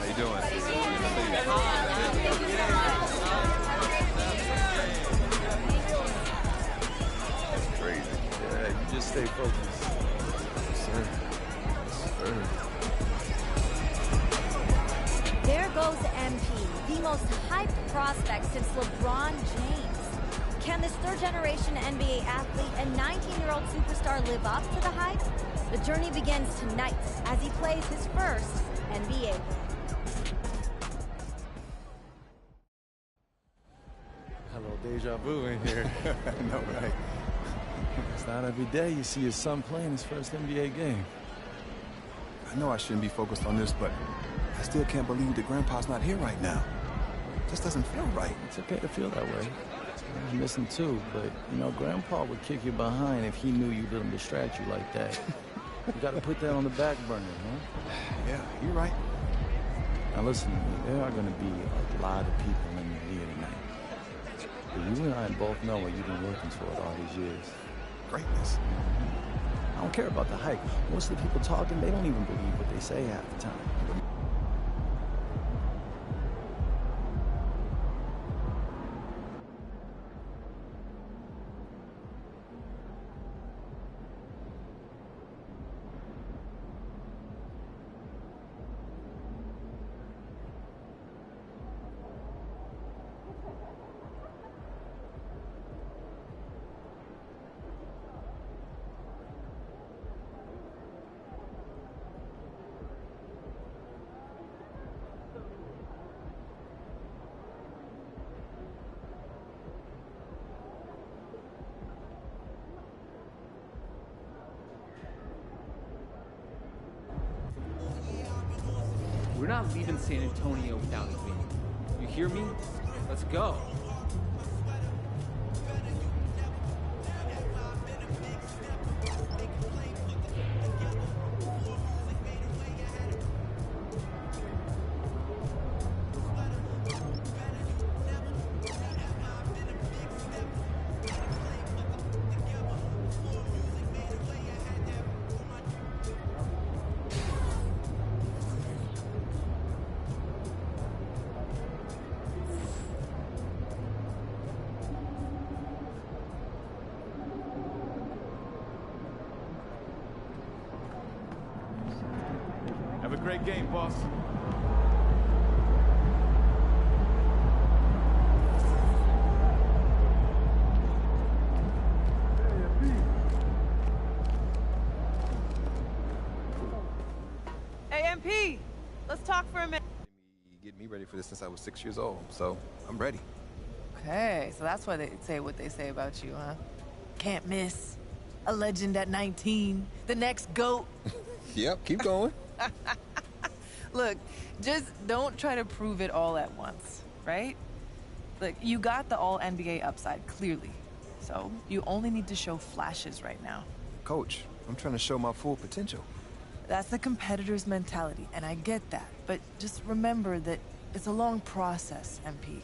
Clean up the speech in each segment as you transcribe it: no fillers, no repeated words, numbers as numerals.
How you doing? That's crazy. Yeah, you just stay focused. Sir. Sir. There goes MP, the most hyped prospect since LeBron James. Can this third-generation NBA athlete and 19-year-old superstar live up to the hype? The journey begins tonight as he plays his first NBA game. Hello, deja vu in here. I know, right? It's not every day you see your son playing his first NBA game. I know I shouldn't be focused on this, but I still can't believe that Grandpa's not here right now. It just doesn't feel right. It's okay to feel that way. I miss him too, but, you know, Grandpa would kick you behind if he knew you let him distract you like that. You gotta put that on the back burner, huh? Yeah, you're right. Now listen to me, there are gonna be a lot of people in the league tonight. But you and I both know what you've been working toward all these years. Greatness. I don't care about the hype. Most of the people talking, they don't even believe what they say half the time. We're not leaving San Antonio without a win. You hear me? Let's go. Have a great game, boss. Hey, MP, let's talk for a minute. You get me ready for this since I was 6 years old, so I'm ready. Okay, so that's why they say what they say about you, huh? Can't miss. A legend at 19. The next GOAT. Yep, keep going. Look, just don't try to prove it all at once, right? Look, you got the all-NBA upside, clearly. So you only need to show flashes right now. Coach, I'm trying to show my full potential. That's the competitor's mentality, and I get that. But just remember that it's a long process, MP.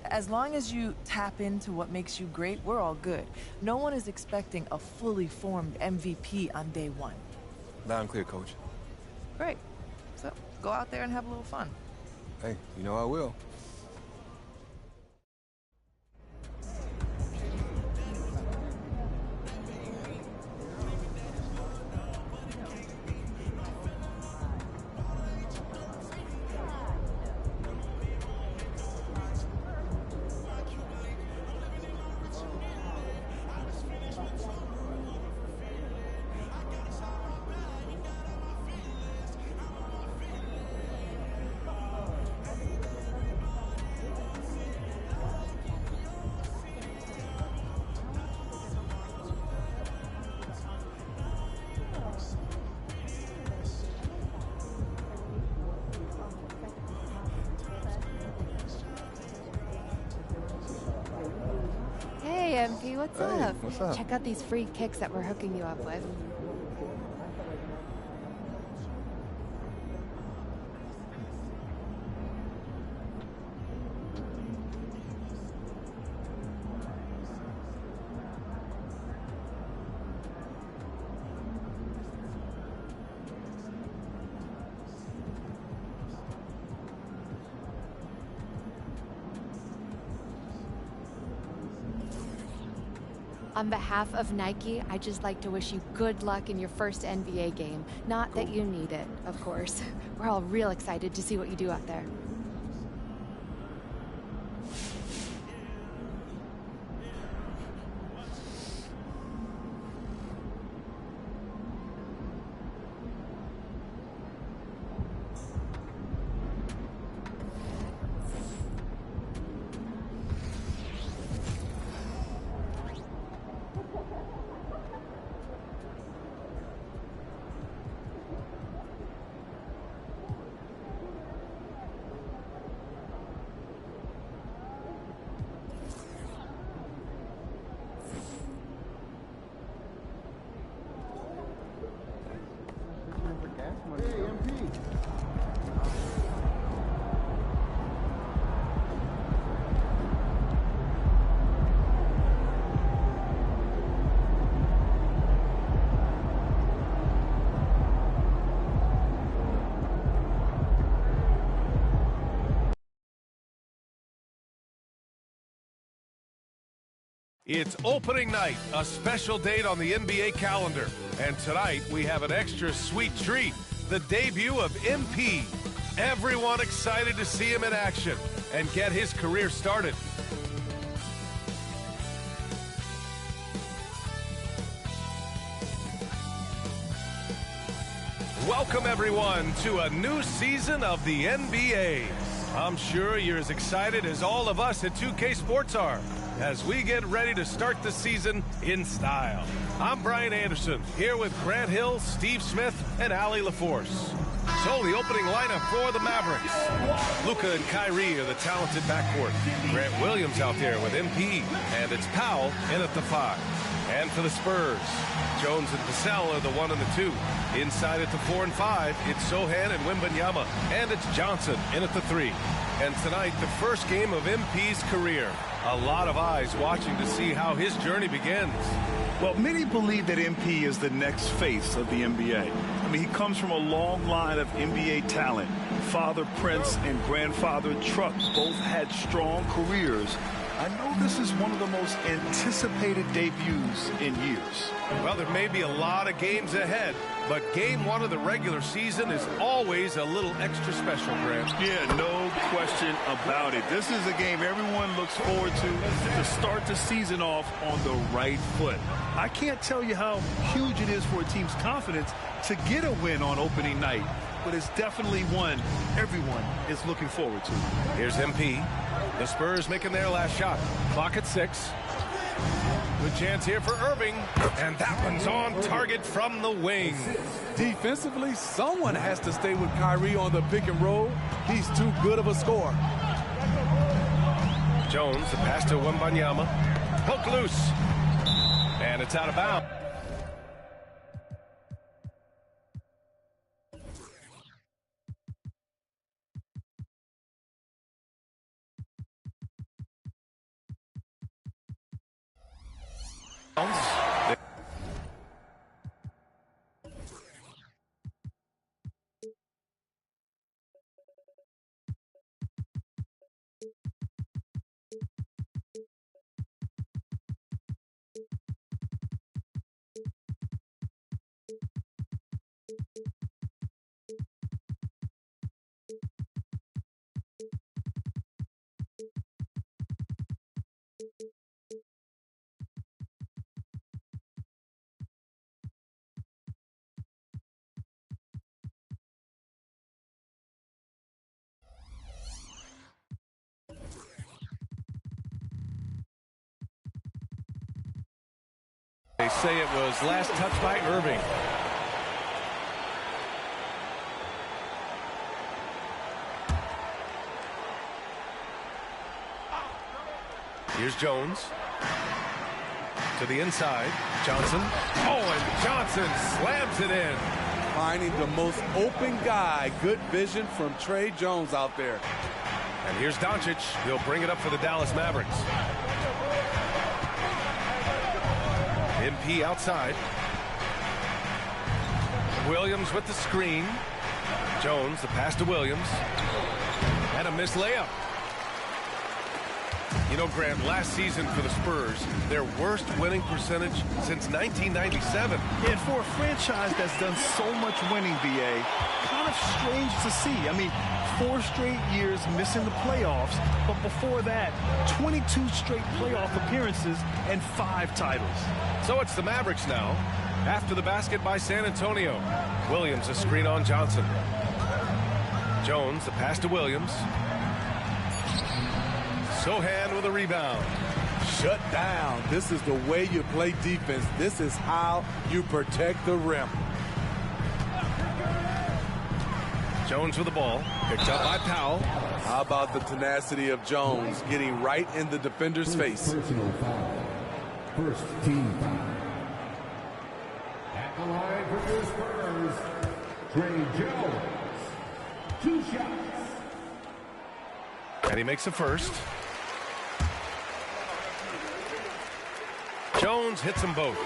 As long as you tap into what makes you great, we're all good. No one is expecting a fully formed MVP on day one. Loud and clear, Coach. Great. So go out there and have a little fun. Hey, you know I will. Hey, MP, what's Hey, up? what's up? Check out these free kicks that we're hooking you up with. On behalf of Nike, I'd just like to wish you good luck in your first NBA game. Not that you need it, of course. We're all real excited to see what you do out there. It's opening night, a special date on the NBA calendar. And tonight, we have an extra sweet treat, the debut of MP. Everyone excited to see him in action and get his career started. Welcome, everyone, to a new season of the NBA. I'm sure you're as excited as all of us at 2K Sports are as we get ready to start the season in style. I'm Brian Anderson, here with Grant Hill, Steve Smith, and Allie LaForce. So the opening lineup for the Mavericks. Luka and Kyrie are the talented backcourt. Grant Williams out there with MP, and it's Powell in at the 5. And for the Spurs, Jones and Vassell are the 1 and the 2. Inside at the 4 and 5, it's Sohan and Wembanyama, and it's Johnson in at the 3. And tonight, the first game of MP's career. A lot of eyes watching to see how his journey begins. Well, many believe that MP is the next face of the NBA. I mean, he comes from a long line of NBA talent. Father Prince and grandfather Truck both had strong careers. I know this is one of the most anticipated debuts in years. Well, there may be a lot of games ahead, but game 1 of the regular season is always a little extra special, Grant. Yeah, no question about it. This is a game everyone looks forward to start the season off on the right foot. I can't tell you how huge it is for a team's confidence to get a win on opening night, but it's definitely one everyone is looking forward to. Here's MP. The Spurs making their last shot. Clock at 6. Good chance here for Irving. And that one's on target from the wing. Defensively, someone has to stay with Kyrie on the pick and roll. He's too good of a scorer. Jones, the pass to Wembanyama. Poke loose. And it's out of bounds. They say it was last touched by Irving. Here's Jones. To the inside. Johnson. Oh, and Johnson slams it in. Finding the most open guy. Good vision from Trey Jones out there. And here's Doncic. He'll bring it up for the Dallas Mavericks. MP outside. Williams with the screen. Jones, the pass to Williams. And a missed layup. You know, Grant, last season for the Spurs, their worst winning percentage since 1997. And for a franchise that's done so much winning, BA, kind of strange to see. I mean, 4 straight years missing the playoffs, but before that, 22 straight playoff appearances and 5 titles. So it's the Mavericks now. After the basket by San Antonio. Williams a screen on Johnson. Jones, the pass to Williams. Sohan with a rebound. Shut down. This is the way you play defense. This is how you protect the rim. Jones with the ball. Picked up by Powell. How about the tenacity of Jones getting right in the defender's face? Personal foul. First team foul. At the line for the Spurs, Trey Jones. 2 shots. And he makes the first. Jones hits them both.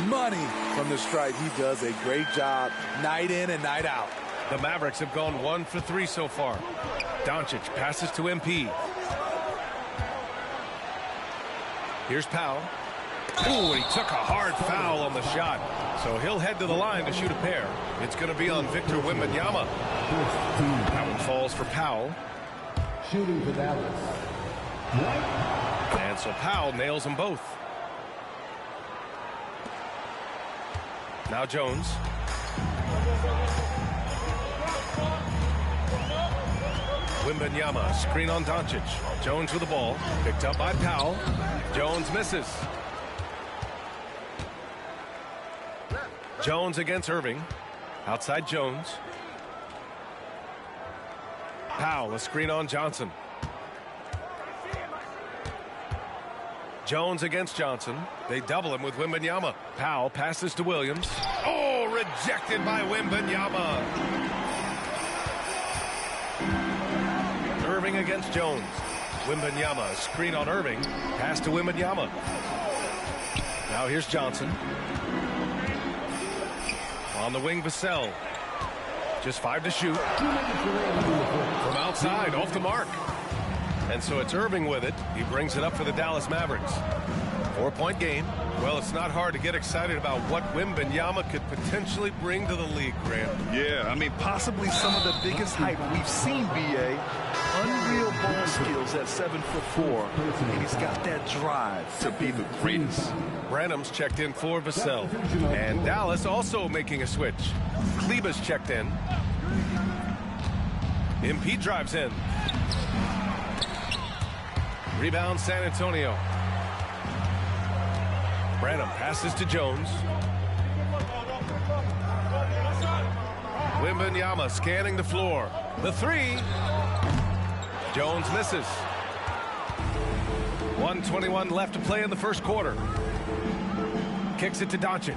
Money from the stripe. He does a great job night in and night out. The Mavericks have gone 1 for 3 so far. Doncic passes to MP. Here's Powell. Ooh, he took a hard foul on the shot. So he'll head to the line to shoot a pair. It's going to be on Victor Wembanyama. That one falls for Powell. Shooting for Dallas. And so Powell nails them both. Now Jones. Wembanyama, screen on Doncic. Jones with the ball. Picked up by Powell. Jones misses. Jones against Irving. Outside Jones. Powell, a screen on Johnson. Jones against Johnson. They double him with Wembanyama. Powell passes to Williams. Oh, rejected by Wembanyama. Irving against Jones. Wembanyama, screen on Irving. Pass to Wembanyama. Now here's Johnson. On the wing, Vassell. Just 5 to shoot. From outside, off the mark. And so it's Irving with it. He brings it up for the Dallas Mavericks. 4-point game. Well, it's not hard to get excited about what Wembanyama could potentially bring to the league, Grant. Yeah, I mean, possibly some of the biggest hype we've seen, BA. Unreal ball skills at 7'4", and he's got that drive to be the greatest. Branham's checked in for Vassell. And Dallas also making a switch. Kleber's checked in. MP drives in. Rebound San Antonio. Branham passes to Jones. Wembanyama scanning the floor. The 3. Jones misses. 1:21 left to play in the first quarter. Kicks it to Doncic.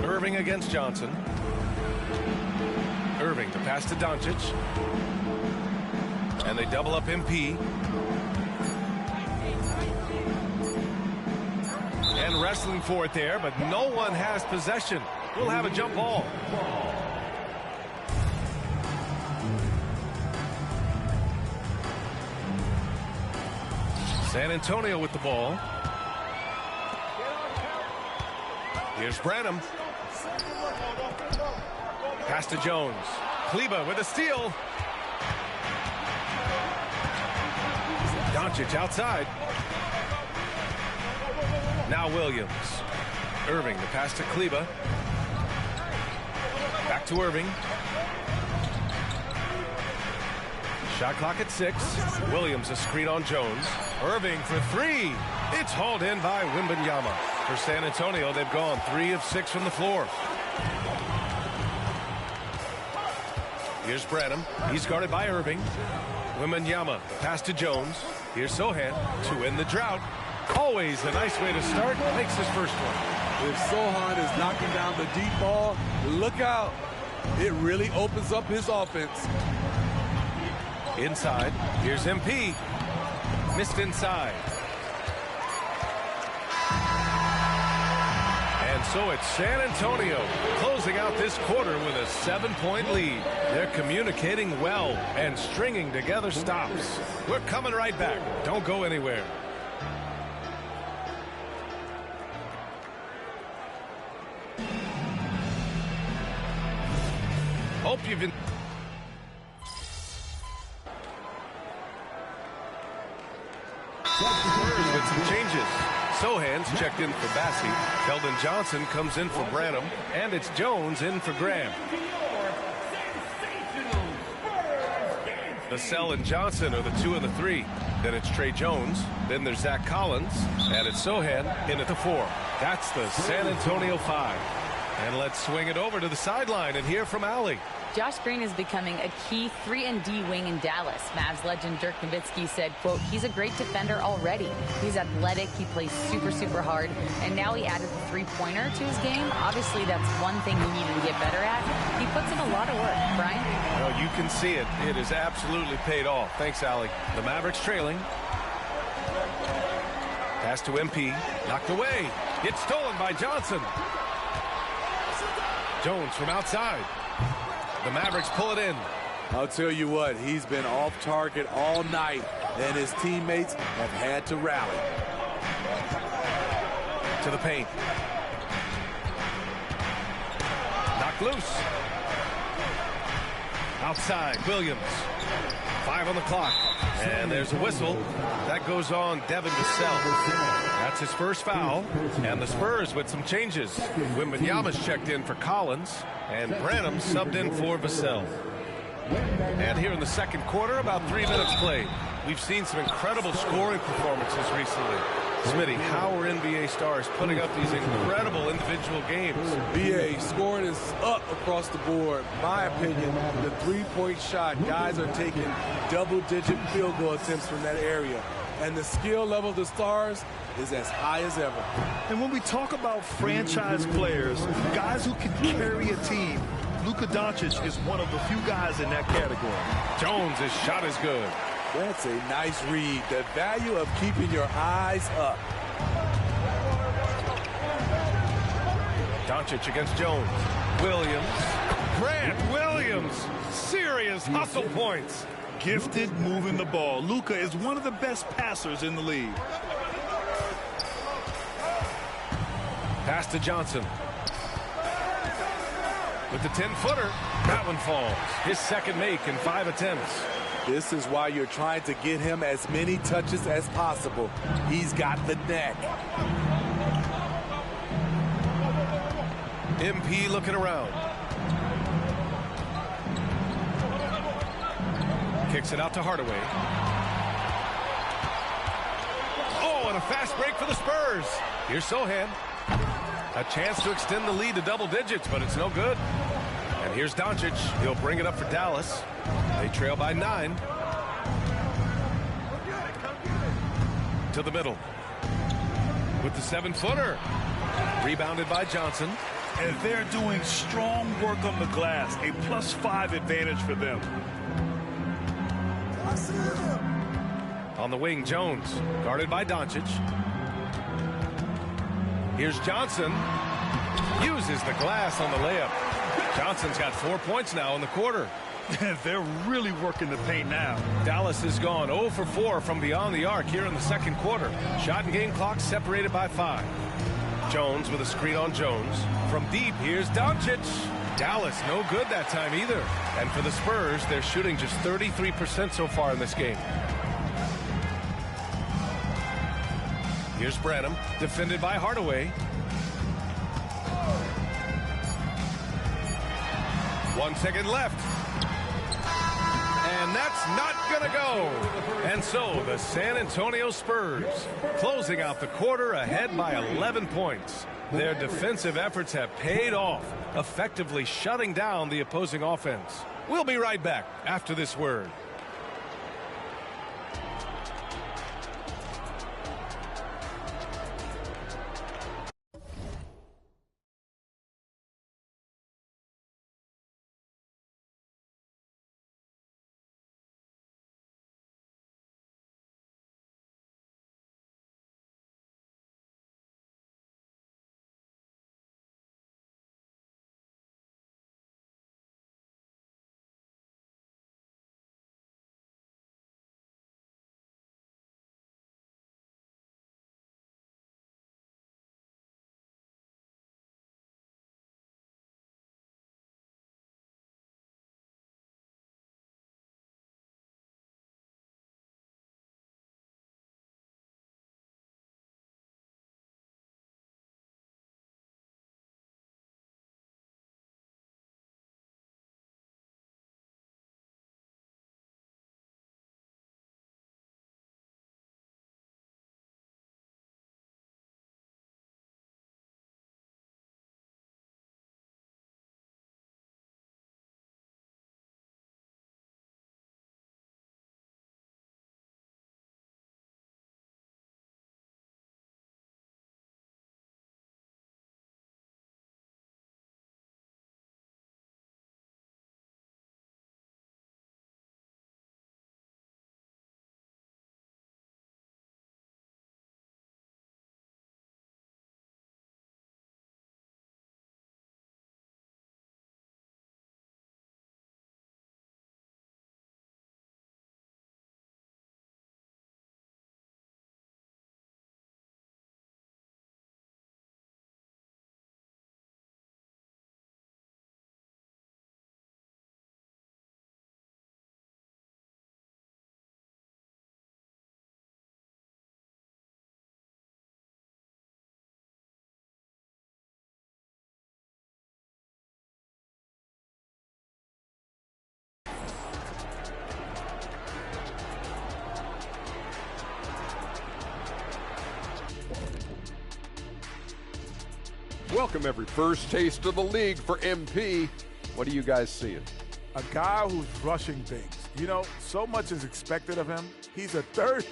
Irving against Johnson. Irving to pass to Doncic. And they double up MP. And wrestling for it there, but no one has possession. We'll have a jump ball. San Antonio with the ball. Here's Branham. Pass to Jones. Kleber with a steal. Doncic outside. Now Williams. Irving, the pass to Kleber. Back to Irving. Shot clock at 6. Williams a screen on Jones. Irving for 3. It's hauled in by Wembanyama. For San Antonio, they've gone 3 of 6 from the floor. Here's Branham. He's guarded by Irving. Wembanyama, pass to Jones. Here's Sohan to end the drought. Always a nice way to start. Makes his first one. If Sohan is knocking down the deep ball, look out. It really opens up his offense. Inside. Here's MP. Missed inside. And So it's San Antonio closing out this quarter with a 7-point lead. They're communicating well and stringing together stops. We're coming right back. Don't go anywhere. Hope you've been... Spurs with some changes. Sohan's checked in for Bassie. Keldon Johnson comes in for Branham. And it's Jones in for Graham. Vassell and Johnson are the 2 and the 3. Then it's Trey Jones. Then there's Zach Collins. And it's Sohan in at the 4. That's the San Antonio 5. And let's swing it over to the sideline and hear from Allie. Josh Green is becoming a key 3-and-D wing in Dallas. Mavs legend Dirk Nowitzki said, quote, he's a great defender already. He's athletic. He plays super, super hard. And now he added the three-pointer to his game. Obviously, that's one thing he needed to get better at. He puts in a lot of work. Brian? Well, you can see it. It has absolutely paid off. Thanks, Allie. The Mavericks trailing. Pass to MP. Knocked away. It's stolen by Johnson. Jones from outside. The Mavericks pull it in. I'll tell you what, he's been off target all night, and his teammates have had to rally. To the paint. Knocked loose. Outside, Williams. 5 on the clock. And there's a whistle. That goes on Devin Vassell. That's his first foul. And the Spurs with some changes. Wembanyama's checked in for Collins. And Branham subbed in for Vassell. And here in the second quarter, about 3 minutes played. We've seen some incredible scoring performances recently. Smitty, how are NBA stars putting up these incredible individual games? BA, scoring is up across the board. My opinion, the three-point shot, guys are taking double-digit field goal attempts from that area. And the skill level of the stars is as high as ever. And when we talk about franchise players, guys who can carry a team, Luka Doncic is one of the few guys in that category. Jones' shot is good. That's a nice read. The value of keeping your eyes up. Doncic against Jones. Williams. Grant Williams. Serious hustle points. Gifted moving the ball. Luka is one of the best passers in the league. Pass to Johnson. With the 10-footer. That one falls. His second make in 5 attempts. This is why you're trying to get him as many touches as possible. He's got the neck. MP looking around. Kicks it out to Hardaway. Oh, and a fast break for the Spurs. Here's Sohan. A chance to extend the lead to double digits, but it's no good. And here's Doncic. He'll bring it up for Dallas. They trail by 9. To the middle. With the 7-footer. Rebounded by Johnson. And they're doing strong work on the glass. A +5 advantage for them. On the wing, Jones. Guarded by Doncic. Here's Johnson. Uses the glass on the layup. Johnson's got 4 points now in the quarter. They're really working the paint now. Dallas has gone 0 for 4 from beyond the arc here in the second quarter. Shot and game clock separated by 5. Jones with a screen on Jones. From deep, here's Doncic. Dallas no good that time either. And for the Spurs, they're shooting just 33% so far in this game. Here's Branham, defended by Hardaway. 1 second left. And that's not gonna go. And so the San Antonio Spurs closing out the quarter ahead by 11 points. Their defensive efforts have paid off, effectively shutting down the opposing offense. We'll be right back after this word. Welcome every first taste of the league for MP. What are you guys seeing? A guy who's rushing things. You know, so much is expected of him. He's a third.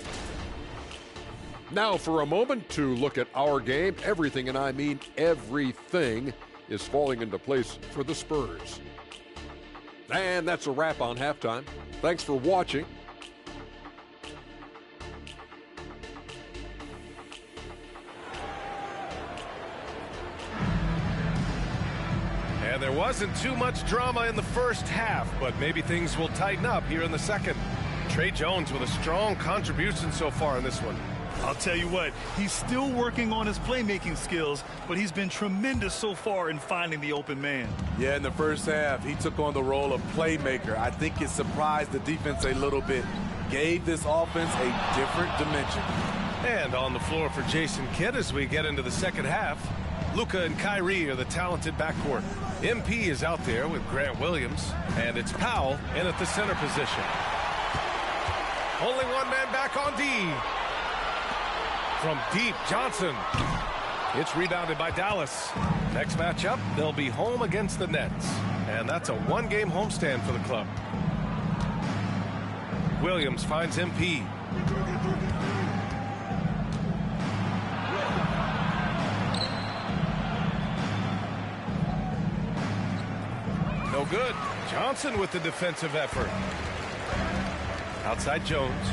Now for a moment to look at our game. Everything, and I mean everything, is falling into place for the Spurs. And that's a wrap on halftime. Thanks for watching. And there wasn't too much drama in the first half, but maybe things will tighten up here in the second. Trey Jones with a strong contribution so far in this one. I'll tell you what, he's still working on his playmaking skills, but he's been tremendous so far in finding the open man. Yeah, in the first half, he took on the role of playmaker. I think it surprised the defense a little bit. Gave this offense a different dimension. And on the floor for Jason Kidd as we get into the second half, Luka and Kyrie are the talented backcourt. MP is out there with Grant Williams, and it's Powell in at the center position. Only one man back on D. From deep, Johnson. It's rebounded by Dallas. Next matchup, they'll be home against the Nets. And that's a one-game homestand for the club. Williams finds MP. No good. Johnson with the defensive effort. Outside Jones.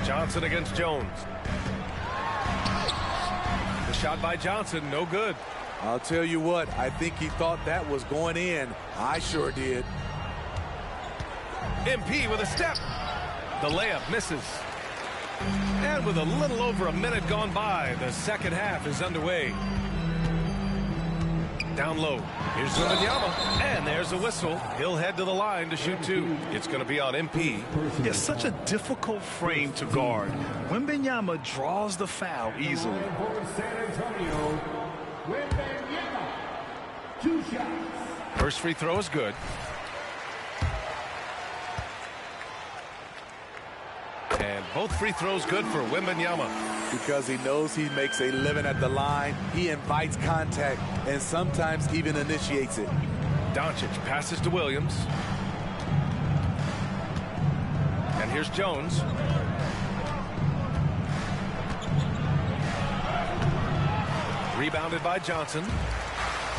Johnson against Jones. The shot by Johnson, no good. I'll tell you what, I think he thought that was going in. I sure did. MP with a step. The layup misses. And with a little over a minute gone by, the second half is underway. Down low. Here's Wembanyama. And there's a whistle. He'll head to the line to shoot two. It's going to be on MP. It's such a difficult frame to guard. Wembanyama draws the foul easily. San Antonio, Wembanyama. 2 shots. First free throw is good. And both free throws good for Wembanyama. Because he knows he makes a living at the line, he invites contact and sometimes even initiates it. Doncic passes to Williams. And here's Jones. Rebounded by Johnson.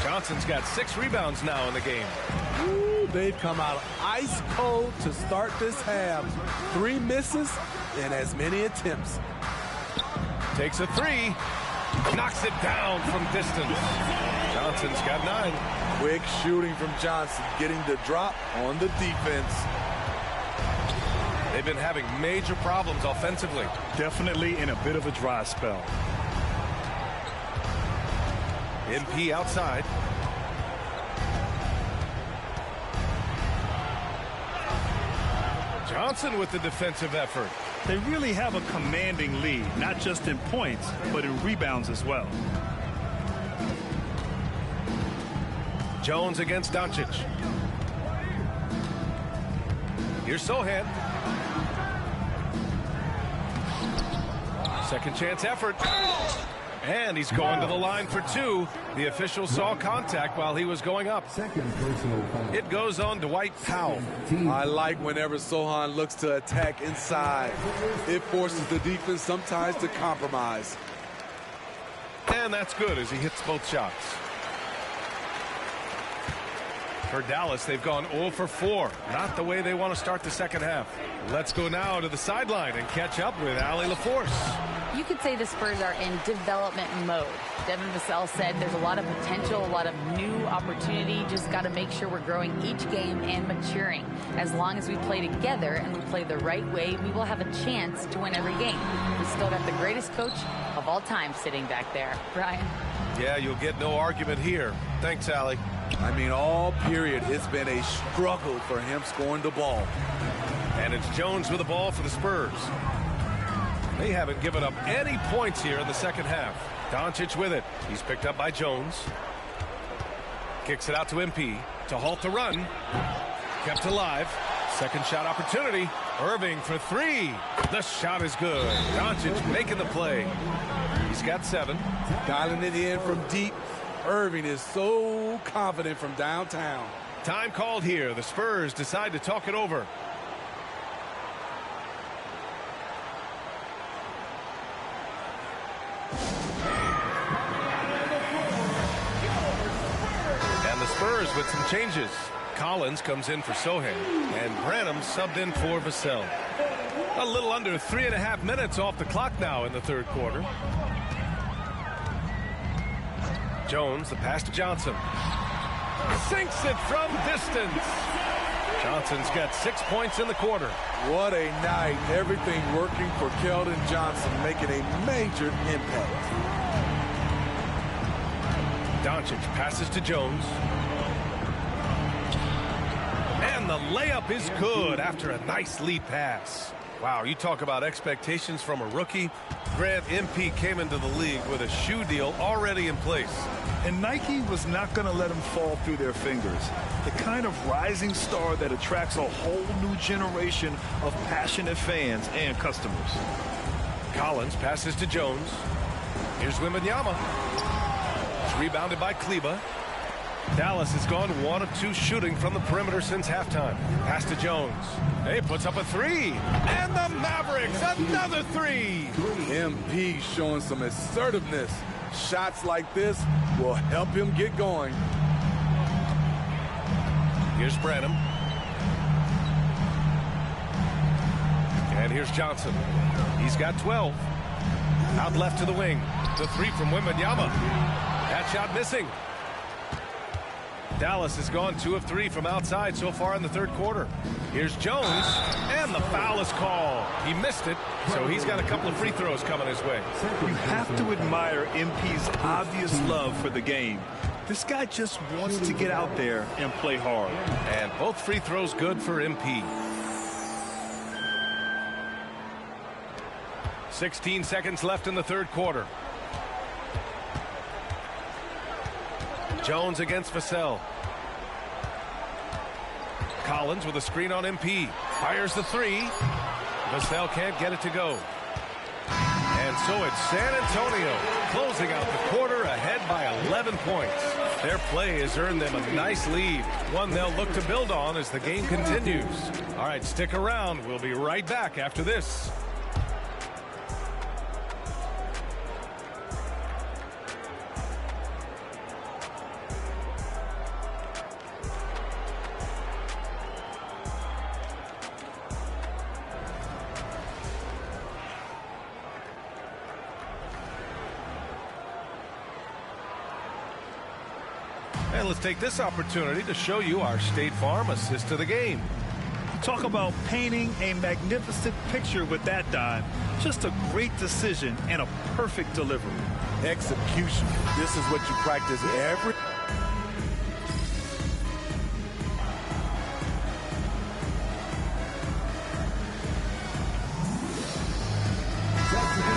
Johnson's got 6 rebounds now in the game. Ooh, they've come out ice cold to start this half. 3 misses and as many attempts. Takes a 3. Knocks it down from distance. Johnson's got 9. Quick shooting from Johnson, getting the drop on the defense. They've been having major problems offensively. Definitely in a bit of a dry spell. MP outside. Johnson with the defensive effort. They really have a commanding lead, not just in points, but in rebounds as well. Jones against Doncic. Here's Sohan. Second chance effort. And he's going to the line for 2. The official saw contact while he was going up. It goes on Dwight Powell. I like whenever Sohan looks to attack inside. It forces the defense sometimes to compromise. And that's good as he hits both shots. For Dallas, they've gone 0 for 4. Not the way they want to start the second half. Let's go now to the sideline and catch up with Allie LaForce. You could say the Spurs are in development mode. Devin Vassell said there's a lot of potential, a lot of new opportunity. Just got to make sure we're growing each game and maturing. As long as we play together and we play the right way, we will have a chance to win every game. We still got the greatest coach of all time sitting back there. Brian? Yeah, you'll get no argument here. Thanks, Allie. I mean, all period, it's been a struggle for him scoring the ball. And it's Jones with the ball for the Spurs. They haven't given up any points here in the second half. Doncic with it. He's picked up by Jones. Kicks it out to MP to halt the run. Kept alive. Second shot opportunity. Irving for three. The shot is good. Doncic making the play. He's got 7. Dialing it in from deep. Irving is so confident from downtown. Time called here. The Spurs decide to talk it over. And the Spurs with some changes. Collins comes in for Sohan, and Branham subbed in for Vassell. A little under 3.5 minutes off the clock now in the third quarter. Jones, the pass to Johnson. Sinks it from distance. Johnson's got 6 points in the quarter. What a night. Everything working for Keldon Johnson, making a major impact. Doncic passes to Jones. And the layup is good after a nice lead pass. Wow, you talk about expectations from a rookie. Grant MP came into the league with a shoe deal already in place. And Nike was not going to let him fall through their fingers. The kind of rising star that attracts a whole new generation of passionate fans and customers. Collins passes to Jones. Here's Wembanyama. It's rebounded by Kleba. Dallas has gone 1 of 2 shooting from the perimeter since halftime. Pass to Jones. He puts up a 3. And the Mavericks, another 3. MP showing some assertiveness. Shots like this will help him get going. Here's Branham. And here's Johnson. He's got 12. Out left to the wing. The 3 from Wembanyama. That shot missing. Dallas has gone 2 of 3 from outside so far in the third quarter. Here's Jones, and the foul is called. He missed it, so he's got a couple of free throws coming his way. You have to admire MP's obvious love for the game. This guy just wants to get out there and play hard. And both free throws good for MP. 16 seconds left in the third quarter. Jones against Vassell. Collins with a screen on MP. Fires the 3. Vassell can't get it to go. And so it's San Antonio closing out the quarter ahead by 11 points. Their play has earned them a nice lead, one they'll look to build on as the game continues. All right, stick around. We'll be right back after this. And let's take this opportunity to show you our State Farm assist to the game. Talk about painting a magnificent picture with that dive. Just a great decision and a perfect delivery. Execution. This is what you practice every...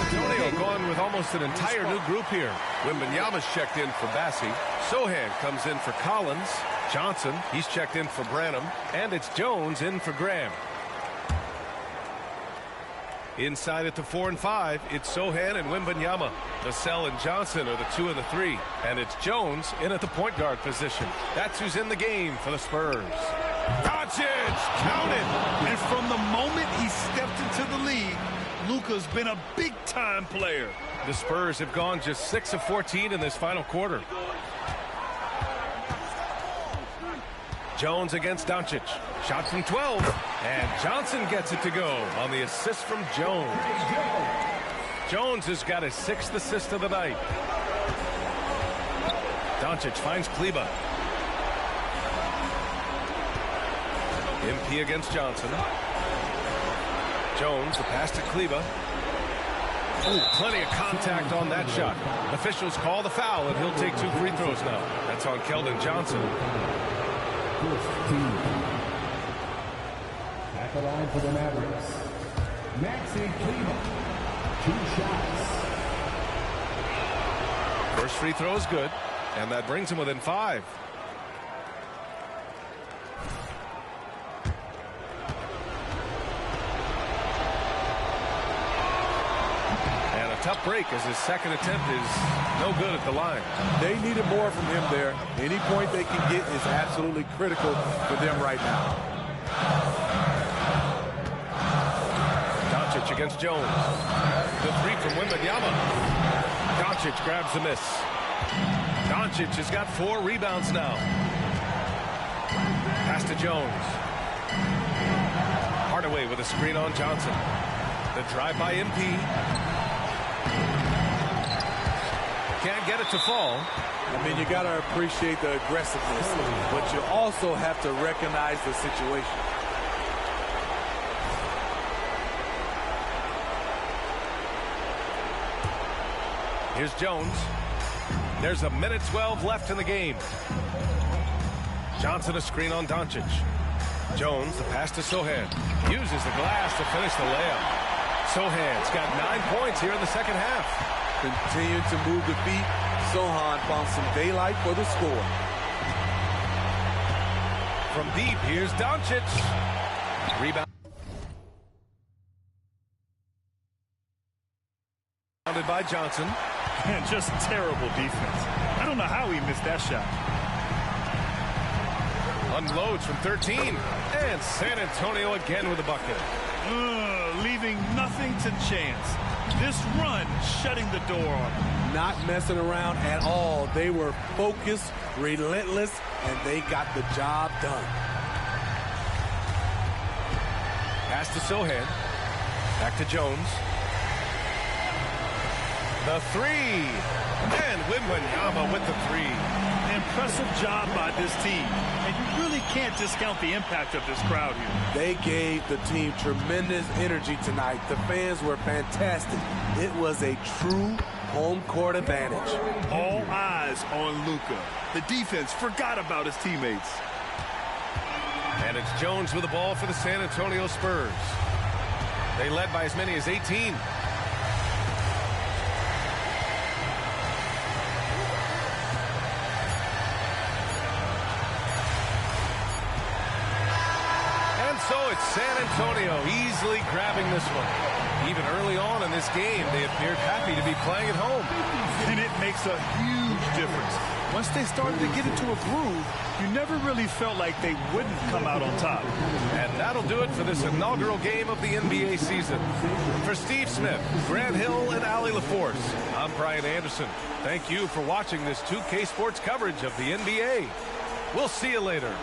Antonio going with almost an entire new group here. Wembanyama's checked in for Bassi. Sohan comes in for Collins. Johnson, he's checked in for Branham. And it's Jones in for Graham. Inside at the 4 and 5, it's Sohan and Wembanyama. Vassell and Johnson are the 2 and the 3. And it's Jones in at the point guard position. That's who's in the game for the Spurs. Doncic, counted! And from the moment he stepped into the league, Luka's been a big-time player. The Spurs have gone just 6 of 14 in this final quarter. Jones against Doncic. Shot from 12. And Johnson gets it to go on the assist from Jones. Jones has got his 6th assist of the night. Doncic finds Kleba. MP against Johnson. Jones, the pass to Kleba. Ooh, plenty of contact on that shot. Officials call the foul, and he'll take 2 free throws now. That's on Keldon Johnson. At the line for the Mavericks, Maxi Kleba, 2 shots. First free throw is good, and that brings him within 5. tough break as his second attempt is no good at the line. They needed more from him there. Any point they can get is absolutely critical for them right now. Doncic against Jones. The three from Wembanyama. Doncic grabs the miss. Doncic has got 4 rebounds now. Pass to Jones. Hardaway with a screen on Johnson. The drive by MP. Can't get it to fall. I mean, you got to appreciate the aggressiveness, but you also have to recognize the situation. Here's Jones. There's a minute 12 left in the game. Johnson a screen on Doncic. Jones, the pass to Sohan. Uses the glass to finish the layup. Sohan's got 9 points here in the second half. Continue to move the feet. Sohan found some daylight for the score. From deep, here's Doncic. Rebound. Rounded by Johnson. And just terrible defense. I don't know how he missed that shot. Unloads from 13. And San Antonio again with a bucket. Leaving nothing to chance. This run shutting the door on them. Not messing around at all. They were focused, relentless, and they got the job done. Pass to Sohan. Back to Jones. The three. And Wembanyama with the three. Impressive job by this team. And you really can't discount the impact of this crowd here. They gave the team tremendous energy tonight. The fans were fantastic. It was a true home court advantage. All eyes on Luka. The defense forgot about his teammates. And it's Jones with the ball for the San Antonio Spurs. They led by as many as 18. So it's San Antonio easily grabbing this one. Even early on in this game, they appeared happy to be playing at home. And it makes a huge difference. Once they started to get into a groove, you never really felt like they wouldn't come out on top. And that'll do it for this inaugural game of the NBA season. For Steve Smith, Grant Hill, and Allie LaForce, I'm Brian Anderson. Thank you for watching this 2K Sports coverage of the NBA. We'll see you later.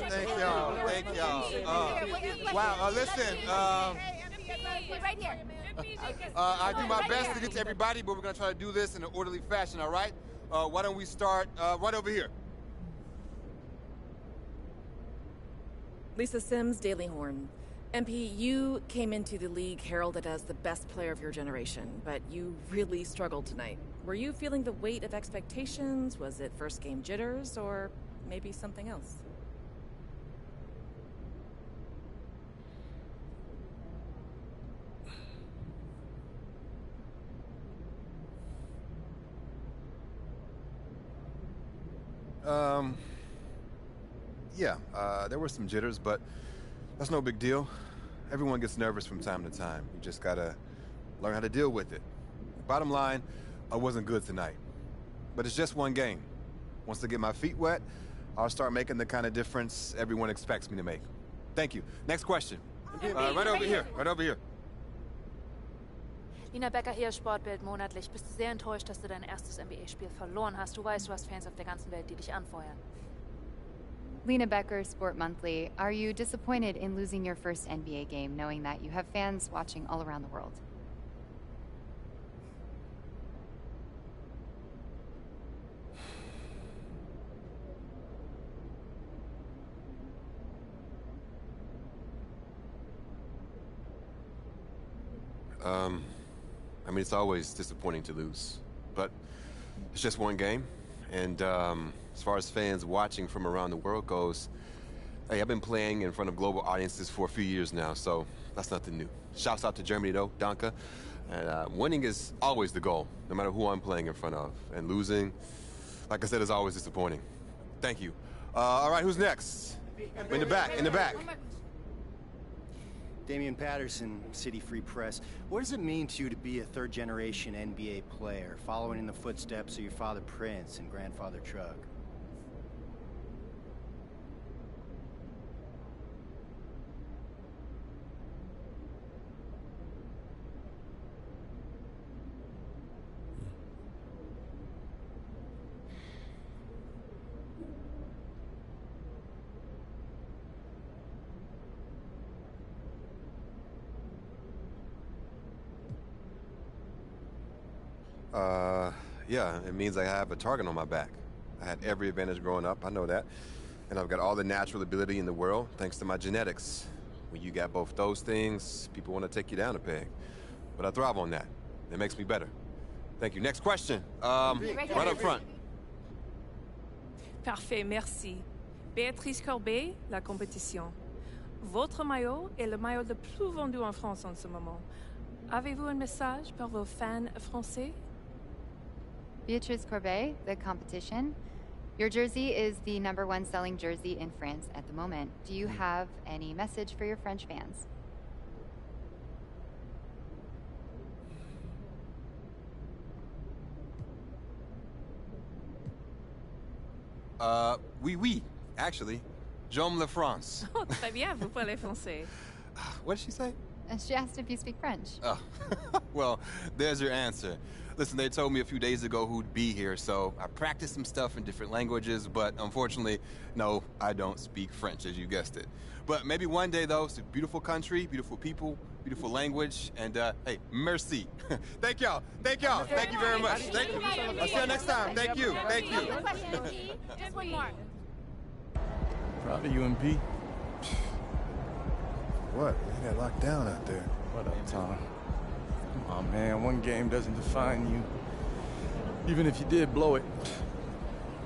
Thank y'all. Wow, listen. Right here. I do my best to get to everybody, but we're going to try to do this in an orderly fashion, all right? Why don't we start right over here? Lisa Sims, Daily Horn. MP, you came into the league heralded as the best player of your generation, but you really struggled tonight. Were you feeling the weight of expectations? Was it first game jitters, or maybe something else? Yeah, there were some jitters, but that's no big deal. Everyone gets nervous from time to time. You just gotta learn how to deal with it. Bottom line, I wasn't good tonight. But it's just one game. Once I get my feet wet, I'll start making the kind of difference everyone expects me to make. Thank you. Next question. Right over here. Right over here. Nina Becker hier, Sportbild monatlich. Bist du sehr enttäuscht, dass du dein erstes NBA-Spiel verloren hast? Du weißt, du hast Fans auf der ganzen Welt, die dich anfeuern. Lena Becker, Sport Monthly. Are you disappointed in losing your first NBA game, knowing that you have fans watching all around the world? I mean, it's always disappointing to lose, but it's just one game. And as far as fans watching from around the world goes, hey, I've been playing in front of global audiences for a few years now, so that's nothing new. Shouts out to Germany, though, Danke. And winning is always the goal, no matter who I'm playing in front of. And losing, like I said, is always disappointing. Thank you. All right, who's next? In the back, in the back. Damian Patterson, City Free Press. What does it mean to you to be a third-generation NBA player, following in the footsteps of your father Prince and grandfather Truck? Yeah, it means I have a target on my back. I had every advantage growing up, I know that. And I've got all the natural ability in the world, thanks to my genetics. When you got both those things, people want to take you down a peg. But I thrive on that. It makes me better. Thank you. Next question. Right up front. Parfait, merci. Béatrice Corbet, La Compétition. Votre maillot est le maillot le plus vendu en France en ce moment. Avez-vous un message pour vos fans français? Beatrice Corbet, The Competition. Your jersey is the #1 selling jersey in France at the moment. Do you have any message for your French fans? Oui, actually. J'aime la France. Oh, très bien, vous parlez français. What did she say? She asked if you speak French. Oh, well, there's your answer. Listen, they told me a few days ago who'd be here, so I practiced some stuff in different languages, but unfortunately, no, I don't speak French, as you guessed it. But maybe one day, though. It's a beautiful country, beautiful people, beautiful language, and, hey, merci. Thank y'all. Thank y'all. Thank you very much. Thank you. I'll see you next time. Thank you. Thank you. Just one more. Proud of you, MP. What? You got locked down out there. What up, Tom? Come on, man. One game doesn't define you. Even if you did blow it.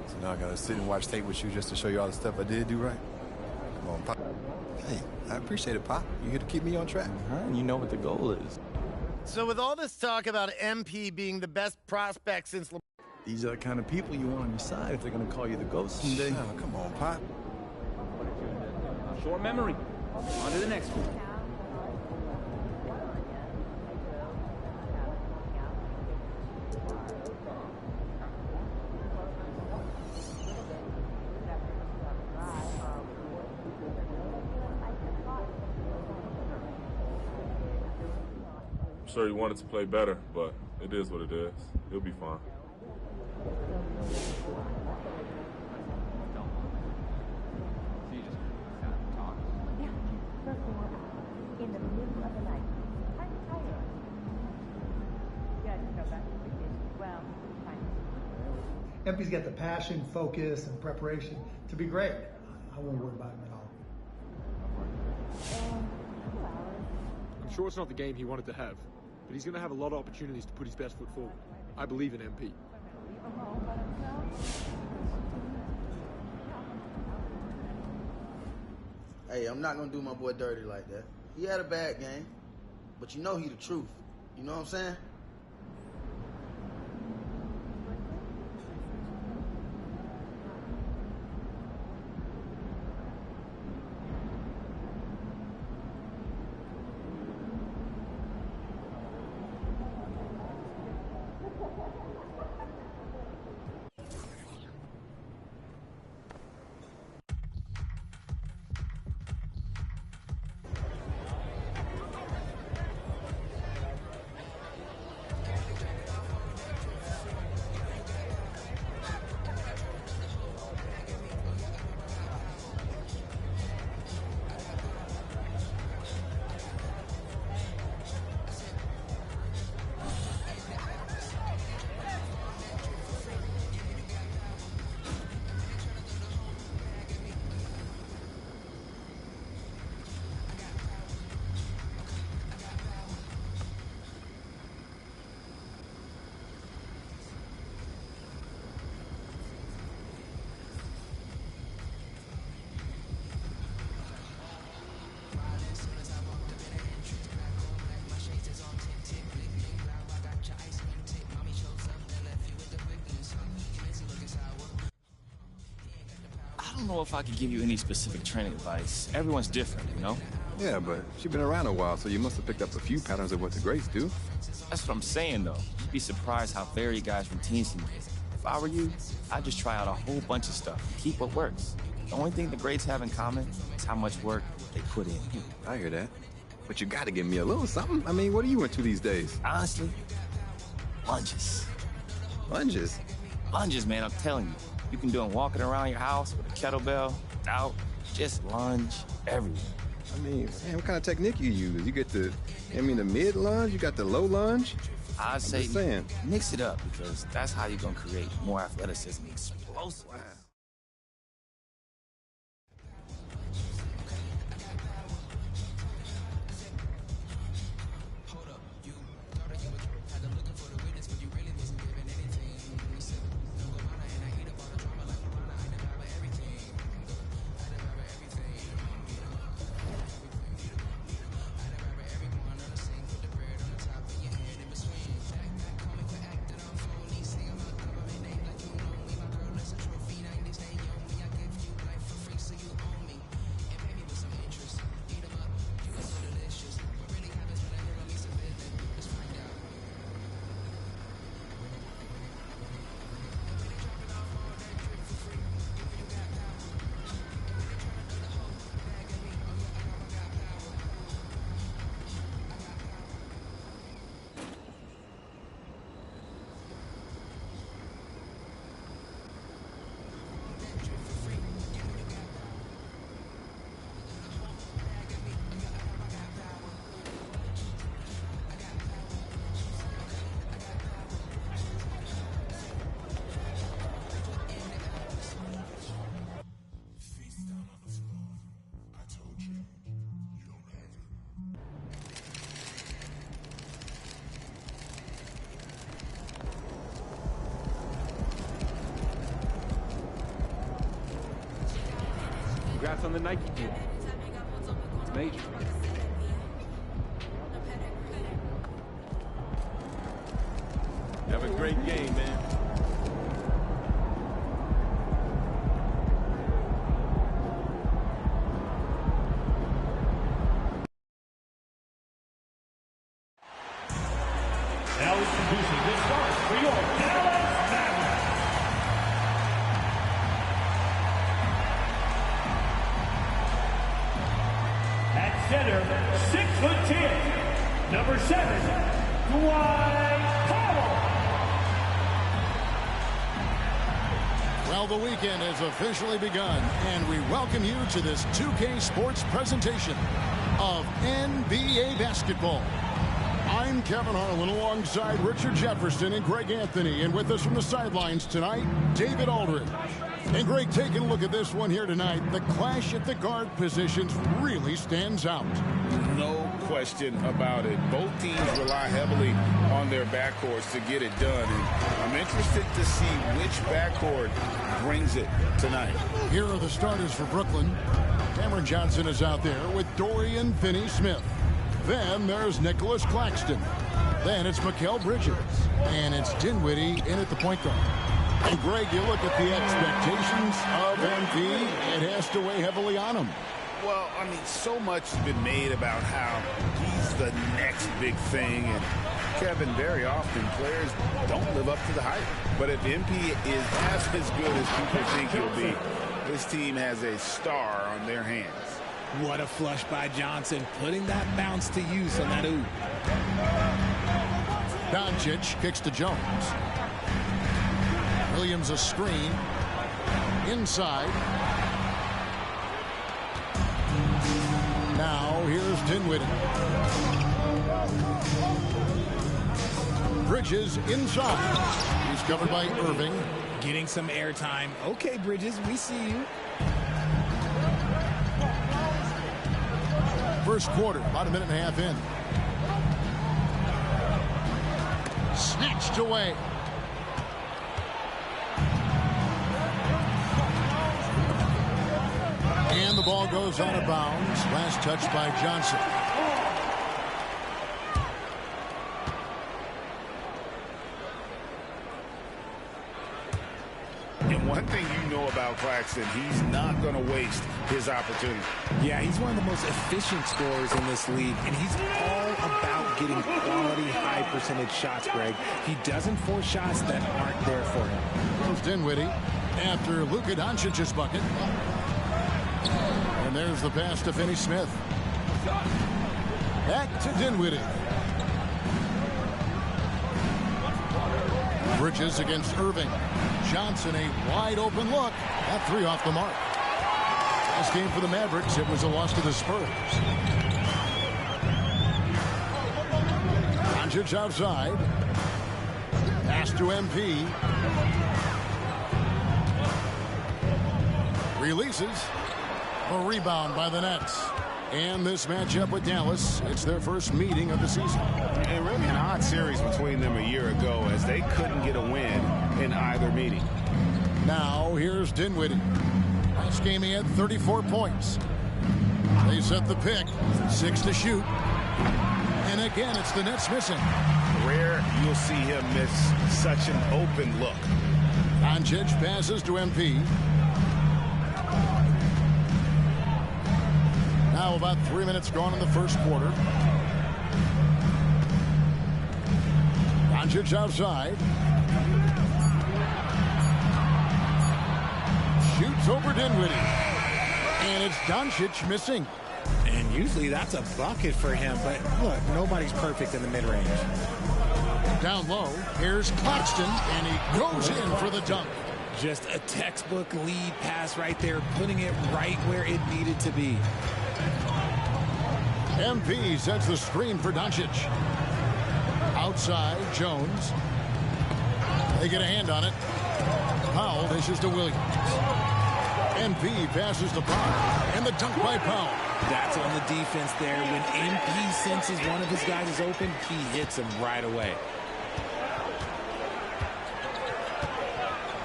So now I gotta sit and watch tape with you just to show you all the stuff I did do right? Come on, Pop. Hey, I appreciate it, Pop. You here to keep me on track. And you know what the goal is. So with all this talk about MP being the best prospect since... These are the kind of people you want on your side if they're gonna call you the ghost someday. Oh, come on, Pop. Short memory. On to the next one. I'm sure he wanted to play better, but it is what it is. He'll be fine. In the middle of the night. I'm tired. Yeah, I just got back from vacation. Well, fine. MP's got the passion, focus, and preparation to be great. I won't worry about him at all. I'm sure it's not the game he wanted to have, but he's going to have a lot of opportunities to put his best foot forward. I believe in MP. Hey, I'm not gonna do my boy dirty like that. He had a bad game, but you know he the truth. You know what I'm saying? know if I could give you any specific training advice. Everyone's different, you know? Yeah, but she's been around a while, so you must have picked up a few patterns of what the greats do. That's what I'm saying, though. You'd be surprised how varied guys' routines can be. If I were you, I'd just try out a whole bunch of stuff and keep what works. The only thing the greats have in common is how much work they put in. I hear that. But you gotta give me a little something. I mean, what are you into these days? Honestly, lunges. Lunges? Lunges, man, I'm telling you. You can do them walking around your house with a kettlebell, without, just lunge everywhere. I mean, man, what kind of technique you use? You get the mid lunge, you got the low lunge? I'd say mix it up, because that's how you're gonna create more athleticism and explosive. Wow. Congrats on the Nike deal. It's major. Have a great game, man. Now introducing the stars for your Dallas Mavericks. At center, 6'10", number 7, Dwight Powell. Well, the weekend has officially begun, and we welcome you to this 2K Sports presentation of NBA basketball. I'm Kevin Harlan alongside Richard Jefferson and Greg Anthony, and with us from the sidelines tonight, David Aldridge. And Greg, taking a look at this one here tonight, the clash at the guard positions really stands out. No question about it. Both teams rely heavily on their backcourts to get it done, and I'm interested to see which backcourt brings it tonight. Here are the starters for Brooklyn. Cameron Johnson is out there with Dorian Finney-Smith. Then there's Nicholas Claxton. Then it's Mikal Bridges. And it's Dinwiddie in at the point guard. And Greg, you look at the expectations of MP, it has to weigh heavily on him. Well, I mean, so much has been made about how he's the next big thing. And Kevin, very often players don't live up to the hype. But if MP is as good as people think he'll be, this team has a star on their hands. What a flush by Johnson, putting that bounce to use on that oop. Doncic kicks to Jones. Williams a screen. Inside. Now here's Dinwiddie. Bridges inside. He's covered by Irving. Getting some airtime. Okay, Bridges, we see you. First quarter, about a minute and a half in. Snatched away. And the ball goes out of bounds. Last touch by Johnson. And one thing you know about Claxton, he's not going to waste his opportunity. Yeah, he's one of the most efficient scorers in this league, and he's all about getting quality, high-percentage shots, Greg. He doesn't force shots that aren't there for him. Goes Dinwiddie after Luka Doncic's bucket. And there's the pass to Finney Smith. Back to Dinwiddie. Bridges against Irving. Johnson, a wide open look. That three off the mark. Last game for the Mavericks, it was a loss to the Spurs. Doncic outside. Pass to MP. Releases. A rebound by the Nets. And this matchup with Dallas, it's their first meeting of the season. And really an odd series between them a year ago as they couldn't get a win in either meeting. Now here's Dinwiddie. Last game he had 34 points. They set the pick. 6 to shoot. And again, it's the Nets missing. Rare you'll see him miss such an open look. Doncic passes to MP. Now about 3 minutes gone in the first quarter. Doncic outside. Shoots over Dinwiddie. And it's Doncic missing. And usually that's a bucket for him, but look, nobody's perfect in the mid-range. Down low, here's Claxton, and he goes in for the dunk. Just a textbook lead pass right there, putting it right where it needed to be. MP sets the screen for Doncic. Outside, Jones. They get a hand on it. Powell dishes to Williams. MP passes to Powell. And the dunk by Powell. That's on the defense there. When MP senses one of his guys is open, he hits him right away.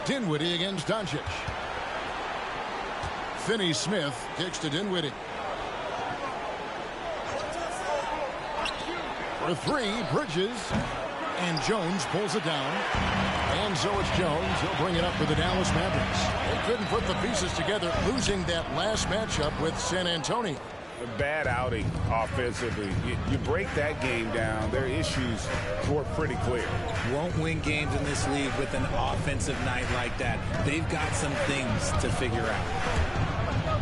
Dinwiddie against Doncic. Finney Smith kicks to Dinwiddie. For three, Bridges. And Jones pulls it down. And so it's Jones. He'll bring it up for the Dallas Mavericks. They couldn't put the pieces together, losing that last matchup with San Antonio. A bad outing offensively. You break that game down, their issues were pretty clear. Won't win games in this league with an offensive night like that. They've got some things to figure out.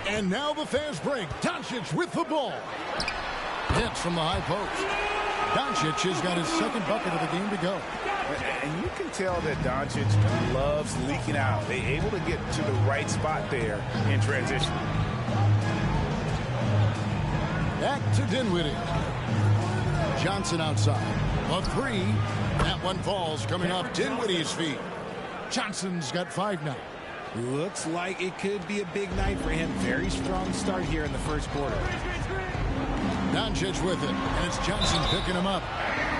And now the fast break. Doncic with the ball. Hits from the high post. Doncic has got his second bucket of the game to go. And you can tell that Doncic loves leaking out. They're able to get to the right spot there in transition. Back to Dinwiddie. Johnson outside. A three. That one falls coming off Dinwiddie's feet. Johnson's got 5 now. Looks like it could be a big night for him. Very strong start here in the first quarter. Doncic with it, and it's Johnson picking him up.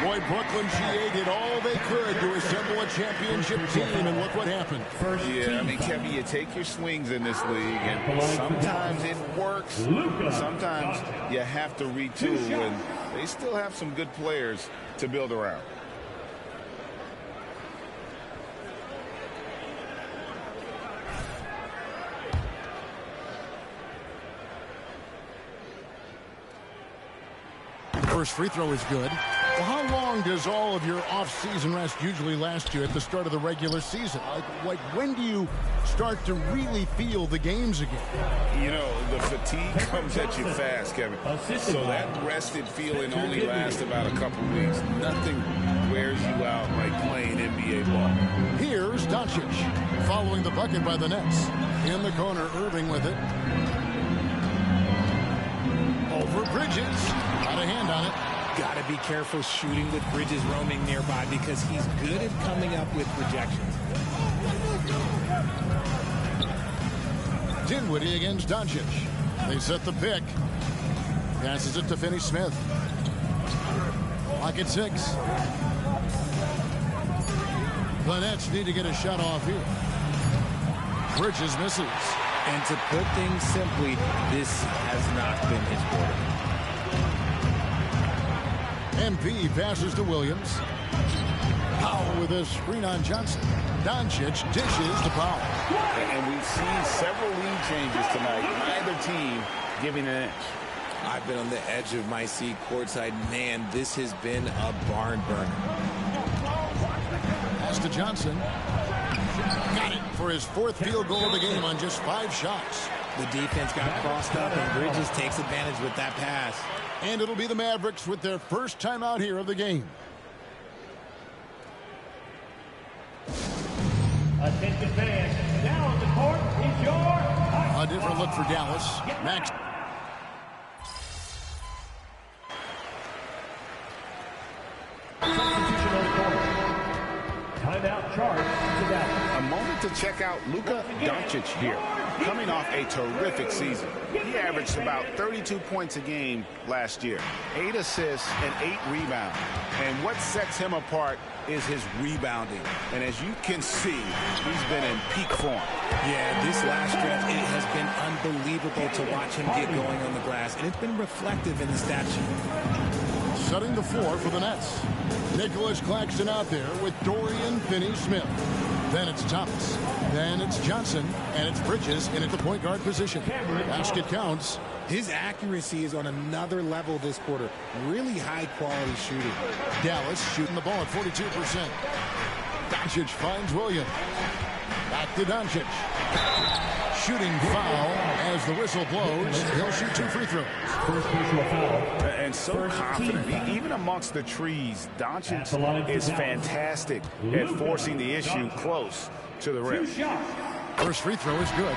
Boy, Brooklyn GA did all they could to assemble a championship team, and look what happened. Yeah, I mean, Kevin, you take your swings in this league, and sometimes it works. Sometimes you have to retool, and they still have some good players to build around. First free throw is good. Well, how long does all of your off-season rest usually last you at the start of the regular season? Like when do you start to really feel the games again? You know, the fatigue comes at you fast, Kevin. So that rested feeling only lasts about a couple weeks. Nothing wears you out like playing NBA ball. Here's Doncic following the bucket by the Nets. In the corner, Irving with it. Over Bridges. Got a hand on it. Got to be careful shooting with Bridges roaming nearby because he's good at coming up with rejections. Dinwiddie against Doncic. They set the pick. Passes it to Finney Smith. Clock at 6. The Nets need to get a shot off here. Bridges misses. And to put things simply, this has not been his quarter. MP passes to Williams. Powell with a screen on Johnson. Doncic dishes to Powell. And we've seen several lead changes tonight. Neither team giving an inch. I've been on the edge of my seat courtside. Man, this has been a barn burner. Pass to Johnson. Got it for his 4th field goal of the game on just 5 shots. The defense got crossed up, and Bridges takes advantage with that pass. And it'll be the Mavericks with their first timeout here of the game. Attention fans, now on the court is your... A different look for Dallas. Max. Timeout charge to Dallas. A moment to check out Luka Doncic here. Coming off a terrific season. He averaged about 32 points a game last year. 8 assists and 8 rebounds. And what sets him apart is his rebounding. And as you can see, he's been in peak form. Yeah, this last stretch, it has been unbelievable to watch him get going on the glass. And it's been reflective in the stat sheet. Setting the floor for the Nets. Nicholas Claxton out there with Dorian Finney-Smith. Then it's Thomas. Then it's Johnson. And it's Bridges in at the point guard position. Basket counts. His accuracy is on another level this quarter. Really high-quality shooting. Dallas shooting the ball at 42%. Doncic finds Williams. Back to Doncic. Shooting foul as the whistle blows. He'll shoot 2 free throws. First personal foul. And so confident. Even amongst the trees, Doncic is fantastic at forcing the issue close to the rim. First free throw is good.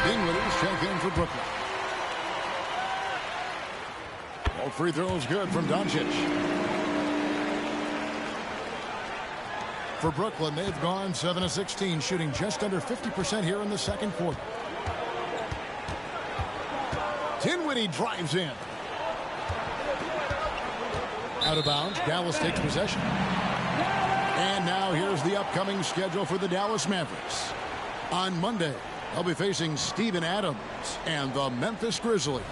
Dinwiddie's check in for Brooklyn. All free throws good from Doncic. For Brooklyn, they've gone 7 of 16, shooting just under 50% here in the second quarter. Dinwiddie drives in. Out of bounds. Dallas takes possession. And now here's the upcoming schedule for the Dallas Mavericks. On Monday, they'll be facing Steven Adams and the Memphis Grizzlies.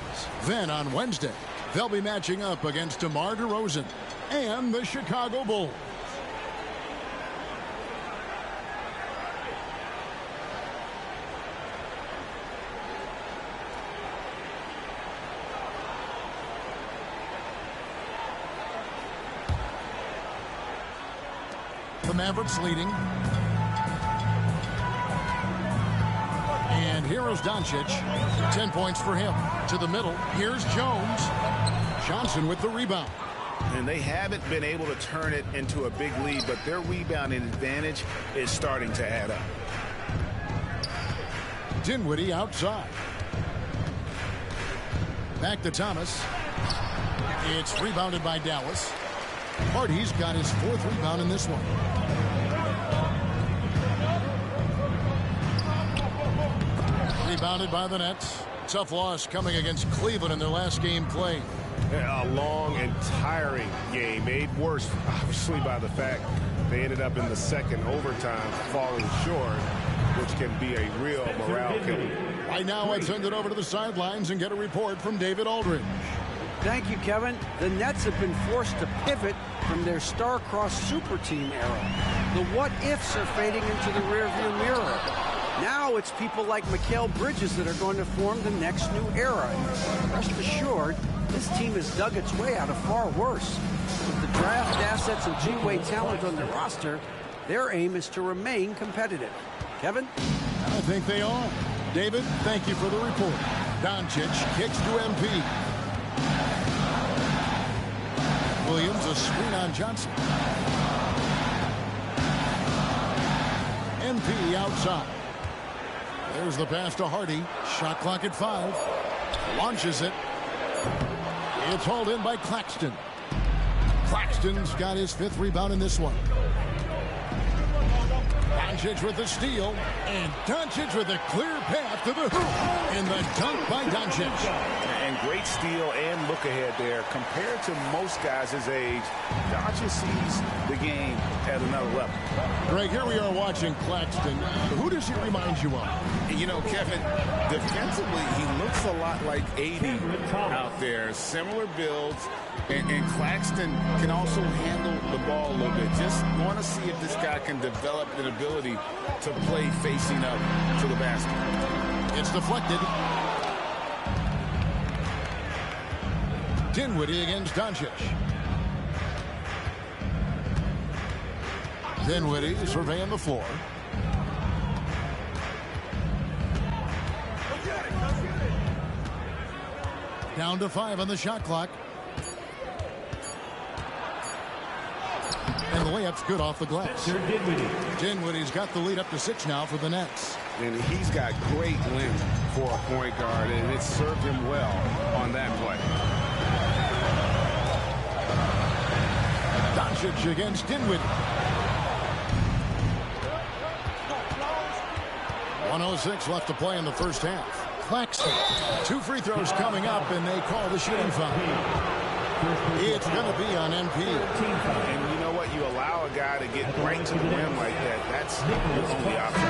Then on Wednesday, they'll be matching up against DeMar DeRozan and the Chicago Bulls. The Mavericks leading. And here is Doncic. 10 points for him. To the middle. Here's Jones. Johnson with the rebound. And they haven't been able to turn it into a big lead, but their rebounding advantage is starting to add up. Dinwiddie outside. Back to Thomas. It's rebounded by Dallas. Hardy's got his 4th rebound in this one. Rebounded by the Nets. Tough loss coming against Cleveland in their last game played. A long and tiring game, made worse, obviously, by the fact they ended up in the second overtime falling short, which can be a real morale killer. Right now, I'd send it over to the sidelines and get a report from David Aldridge. Thank you, Kevin. The Nets have been forced to pivot from their star-crossed super team era. The what-ifs are fading into the rearview mirror. Now it's people like Mikal Bridges that are going to form the next new era. Rest assured, this team has dug its way out of far worse. With the draft assets and two-way talent on the roster, their aim is to remain competitive. Kevin? I think they are. David, thank you for the report. Doncic kicks to MP. Williams, a screen on Johnson. MP outside. There's the pass to Hardy. Shot clock at 5. Launches it. It's hauled in by Claxton. Claxton's got his 5th rebound in this one. Doncic with the steal. And Doncic with a clear path to the hoop. And the dunk by Doncic. And great steal and look ahead there. Compared to most guys his age, Doncic sees the game at another level. Greg, here we are watching Claxton. Who does he remind you of? You know, Kevin, defensively, he looks a lot like 80 out there. Similar builds. And Claxton can also handle the ball a little bit. Just want to see if this guy can develop an ability to play facing up to the basket. It's deflected. Dinwiddie against Doncic. Dinwiddie surveying the floor. Down to 5 on the shot clock. And the layup's good off the glass. Dinwiddie's got the lead up to 6 now for the Nets. And he's got great length for a point guard, and it served him well on that play. Doncic against Dinwiddie. 1:06 left to play in the first half. Claxton. 2 free throws coming up, and they call the shooting foul. It's going to be on MP. And you know what? You allow a guy to get right to the rim like that. That's the only option.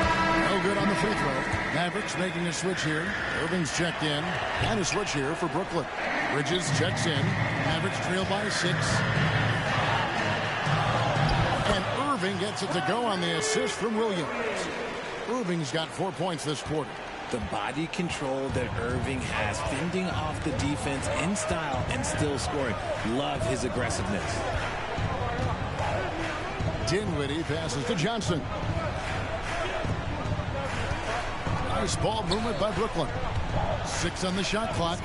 No good on the free throw. Mavericks making a switch here. Irving's checked in. And a switch here for Brooklyn. Bridges checks in. Mavericks trail by 6. And Irving gets it to go on the assist from Williams. Irving's got 4 points this quarter. The body control that Irving has, fending off the defense in style and still scoring. Love his aggressiveness. Dinwiddie passes to Johnson. Nice ball movement by Brooklyn. 6 on the shot clock.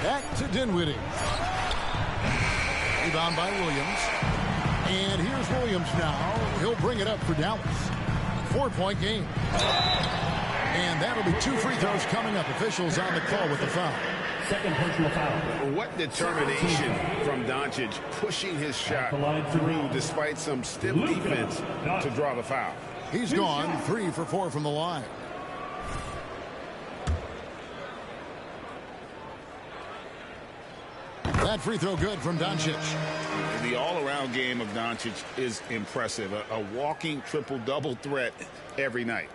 Back to Dinwiddie. Rebound by Williams. And here's Williams now. He'll bring it up for Dallas. 4-point game. And that'll be 2 free throws coming up. Officials on the call with the foul. Second personal foul. What determination from Doncic, pushing his shot through despite some stiff defense to draw the foul. He's gone 3 for 4 from the line. That free throw good from Doncic. The all-around game of Doncic is impressive. A walking triple-double threat every night.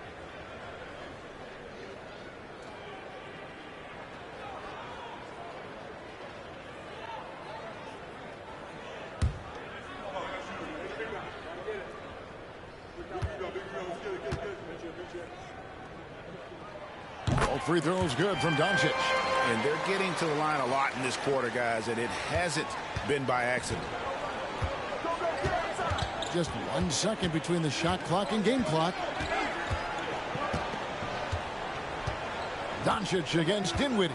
All free throws good from Doncic. And they're getting to the line a lot in this quarter, guys, and it hasn't been by accident. Just 1 second between the shot clock and game clock. Doncic against Dinwiddie.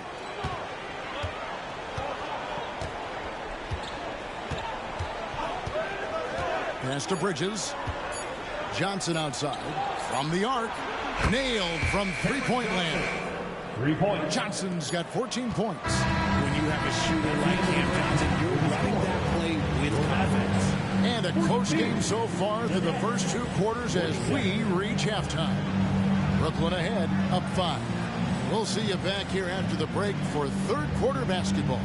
Pass to Bridges. Johnson outside. From the arc. Nailed from three-point land. 3 points. Johnson's got 14 points. When you have a shooter like Cam Johnson, you're running that play with confidence. And a close game so far through the first 2 quarters as we reach halftime. Brooklyn ahead, up 5. We'll see you back here after the break for third quarter basketball.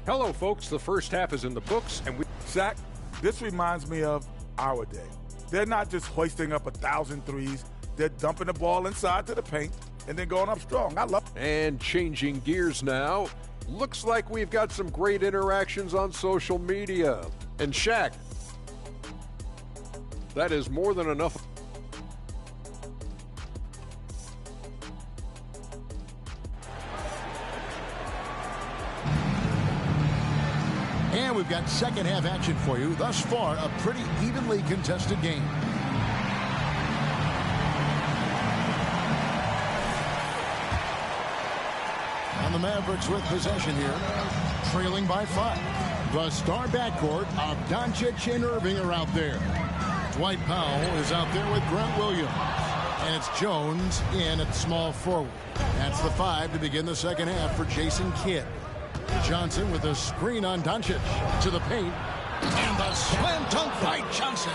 Hello, folks. The first half is in the books, and Zach, this reminds me of our day. They're not just hoisting up 1,000 threes. They're dumping the ball inside to the paint and then going up strong. I love it. And changing gears now, looks like we've got some great interactions on social media. And Shaq, that is more than enough. And we've got second half action for you. Thus far, a pretty evenly contested game. And the Mavericks with possession here, trailing by 5. The star backcourt of Doncic and Irving are out there. Dwight Powell is out there with Grant Williams. And it's Jones in at small forward. That's the 5 to begin the second half for Jason Kidd. Johnson with a screen on Doncic to the paint. And the slam dunk by Johnson.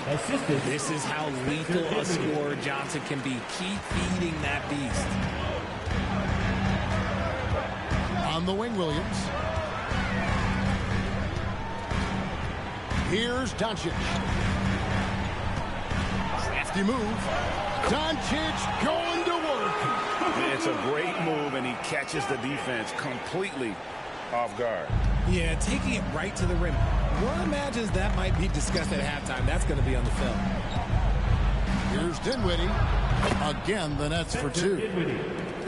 This is how lethal a scorer Johnson can be. Keep feeding that beast. On the wing, Williams. Here's Doncic. Crafty move. Doncic going to work. It's a great move, and he catches the defense completely off guard. Yeah, taking it right to the rim. One imagines that might be discussed at halftime. That's going to be on the film. Here's Dinwiddie. Again, the Nets for 2.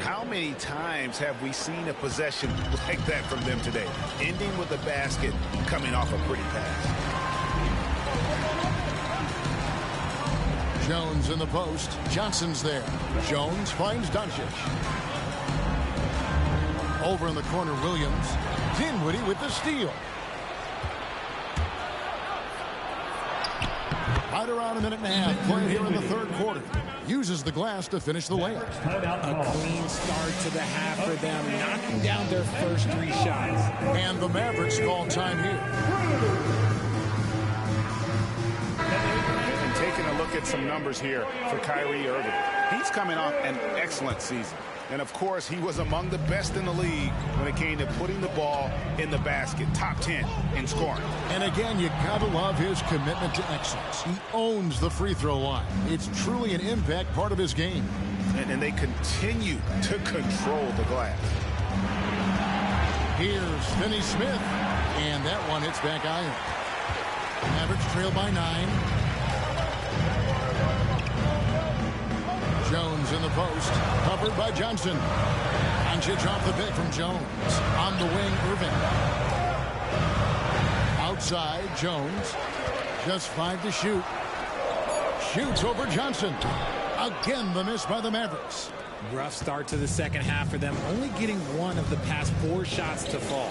How many times have we seen a possession like that from them today? Ending with a basket, coming off a pretty pass. Jones in the post. Johnson's there. Jones finds Doncic. Over in the corner, Williams. Dinwiddie with the steal. Right around a minute and a half playing here in the third quarter. Uses the glass to finish the layup. A clean start to the half for them, knocking down their first 3 shots. And the Mavericks call time here. And taking a look at some numbers here for Kyrie Irving. He's coming off an excellent season. And, of course, he was among the best in the league when it came to putting the ball in the basket. Top 10 in scoring. And, again, you got to love his commitment to excellence. He owns the free throw line. It's truly an impact part of his game. And they continue to control the glass. Here's Finney Smith. And that one hits back iron. Mavericks trail by 9. Jones in the post, covered by Johnson. Doncic off the pick from Jones. On the wing, Irving. Outside, Jones. Just 5 to shoot. Shoots over Johnson. Again, the miss by the Mavericks. Rough start to the second half for them, only getting 1 of the past 4 shots to fall.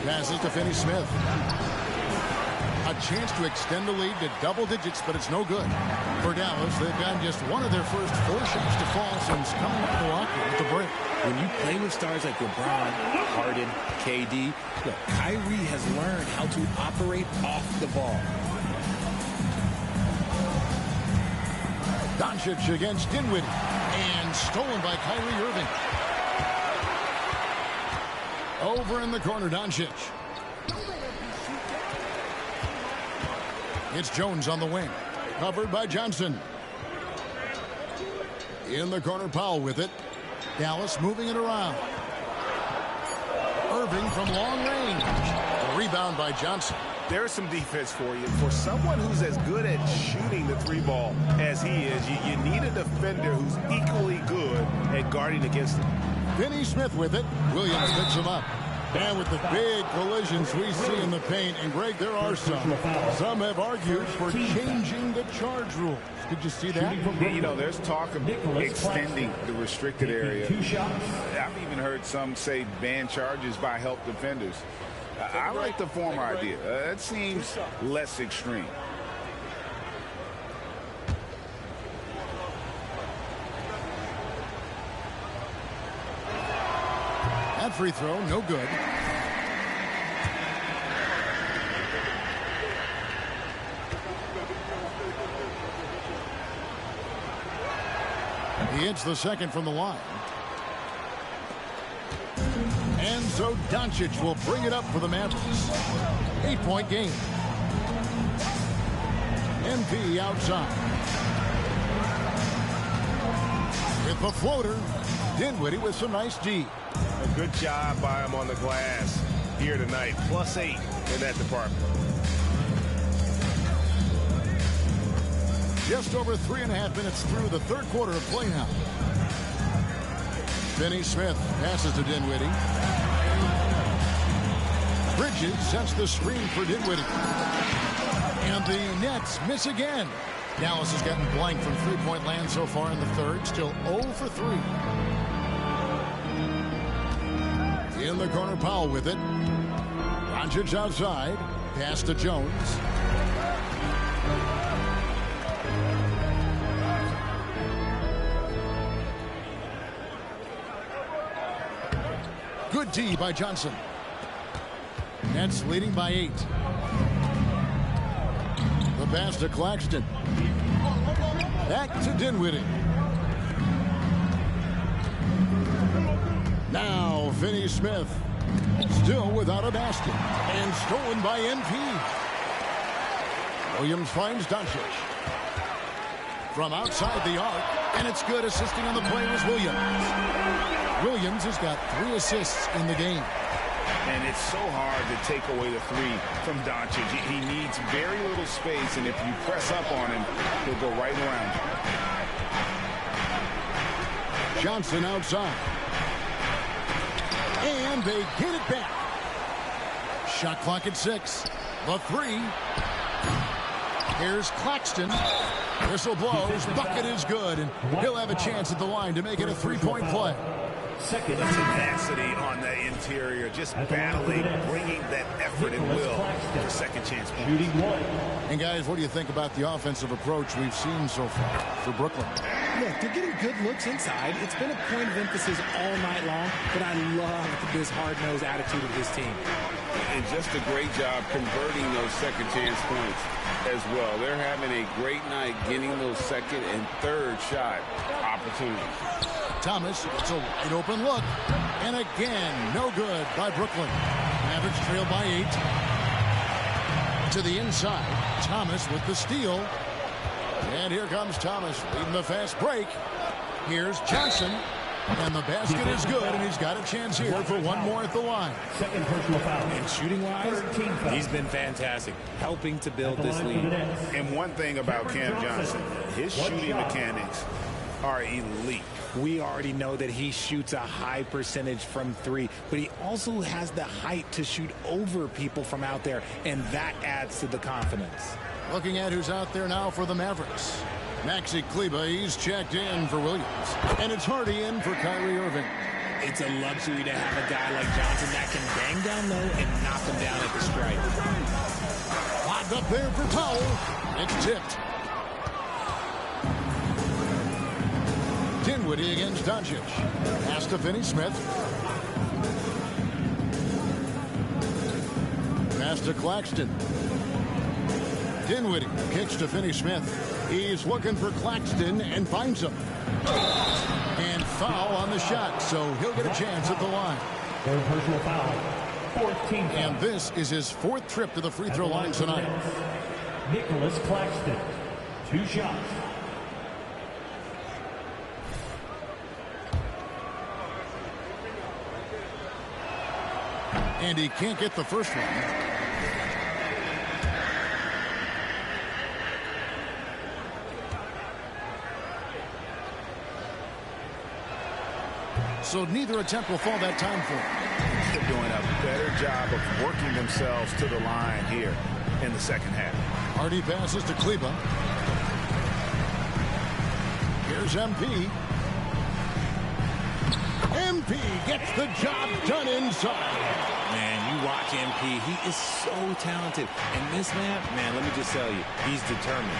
Passes to Finney Smith. A chance to extend the lead to double digits, but it's no good. For Dallas, they've gotten just 1 of their first 4 shots to fall since coming out of Milwaukee at the break. When you play with stars like LeBron, Harden, KD, look, Kyrie has learned how to operate off the ball. Doncic against Dinwiddie, and stolen by Kyrie Irving. Over in the corner, Doncic. It's Jones on the wing. Covered by Johnson. In the corner, Powell with it. Dallas moving it around. Irving from long range. A rebound by Johnson. There's some defense for you. For someone who's as good at shooting the 3-ball as he is, you need a defender who's equally good at guarding against him. Finney Smith with it. Williams picks him up. And with the big collisions we see in the paint, and Greg, there are some. Some have argued for changing the charge rules. Did you see that? You know, there's talk of extending the restricted area. I've even heard some say ban charges by help defenders. I like the former idea. It seems less extreme. That free throw, no good. He hits the second from the line. And so Doncic will bring it up for the Mavericks. 8-point game. MP outside. With the floater, Dinwiddie with some nice D. A good job by him on the glass here tonight. +8 in that department. Just over 3.5 minutes through the third quarter of play now. Finney Smith passes to Dinwiddie. Bridges sets the screen for Dinwiddie. And the Nets miss again. Dallas has gotten blank from three-point land so far in the third. Still 0 for 3. In the corner, Powell with it. Doncic outside. Pass to Jones. Good D by Johnson. Nets leading by 8. The pass to Claxton. Back to Dinwiddie. Now Finney Smith. Still without a basket. And stolen by MP. Williams finds Doncic. From outside the arc. And it's good. Assisting on the play was Williams. Williams has got 3 assists in the game. And it's so hard to take away the 3 from Doncic. He needs very little space, and if you press up on him, he'll go right around you. Johnson outside. And they get it back. Shot clock at 6. The 3. Here's Claxton. Whistle blows. Bucket is good, and he'll have a chance at the line to make it a 3-point play. Second tenacity on the interior, just battling, bringing that effort and will for second chance points. And guys, what do you think about the offensive approach we've seen so far for Brooklyn? Look, they're getting good looks inside. It's been a point of emphasis all night long, but I love this hard-nosed attitude of this team. And just a great job converting those second chance points as well. They're having a great night getting those second and third shot opportunities. Thomas gets a wide open look. And again, no good by Brooklyn. Mavericks trail by 8. To the inside. Thomas with the steal. And here comes Thomas leading the fast break. Here's Johnson. And the basket is good, and he's got a chance here for one more at the line. Second personal foul. And shooting-wise, he's been fantastic, helping to build this lead. And one thing about Cam Johnson, his shooting mechanics are elite. We already know that he shoots a high percentage from 3, but he also has the height to shoot over people from out there, and that adds to the confidence. Looking at who's out there now for the Mavericks. Maxi Kleba, he's checked in for Williams. And it's Hardy in for Kyrie Irving. It's a luxury to have a guy like Johnson that can bang down low and knock him down at the stripe. Locked up there for Powell. It's tipped. Dinwiddie against Doncic. Pass to Finney Smith. Pass to Claxton. Dinwiddie kicks to Finney Smith. He's looking for Claxton and finds him. And foul on the shot, so he'll get a chance at the line. Third personal foul. 14. And this is his 4th trip to the free throw line tonight. Nicholas Claxton. 2 shots. And he can't get the first one. So neither attempt will fall that time for him. They're doing a better job of working themselves to the line here in the second half. Hardy passes to Kleba. Here's MP. MP gets the job done inside. Man, you watch MP. He is so talented. And this man, let me just tell you, he's determined.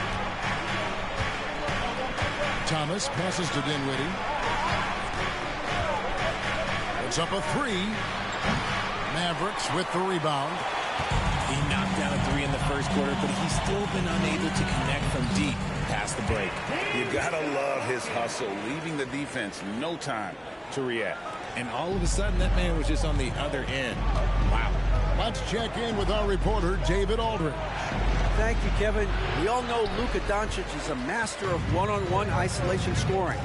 Thomas passes to Dinwiddie. It's up a 3. Mavericks with the rebound. He knocked down a 3 in the first quarter, but he's still been unable to connect from deep past the break. You gotta love his hustle, leaving the defense no time to react. And all of a sudden, that man was just on the other end. Wow. Let's check in with our reporter, David Aldridge. Thank you, Kevin. We all know Luka Doncic is a master of one-on-one isolation scoring.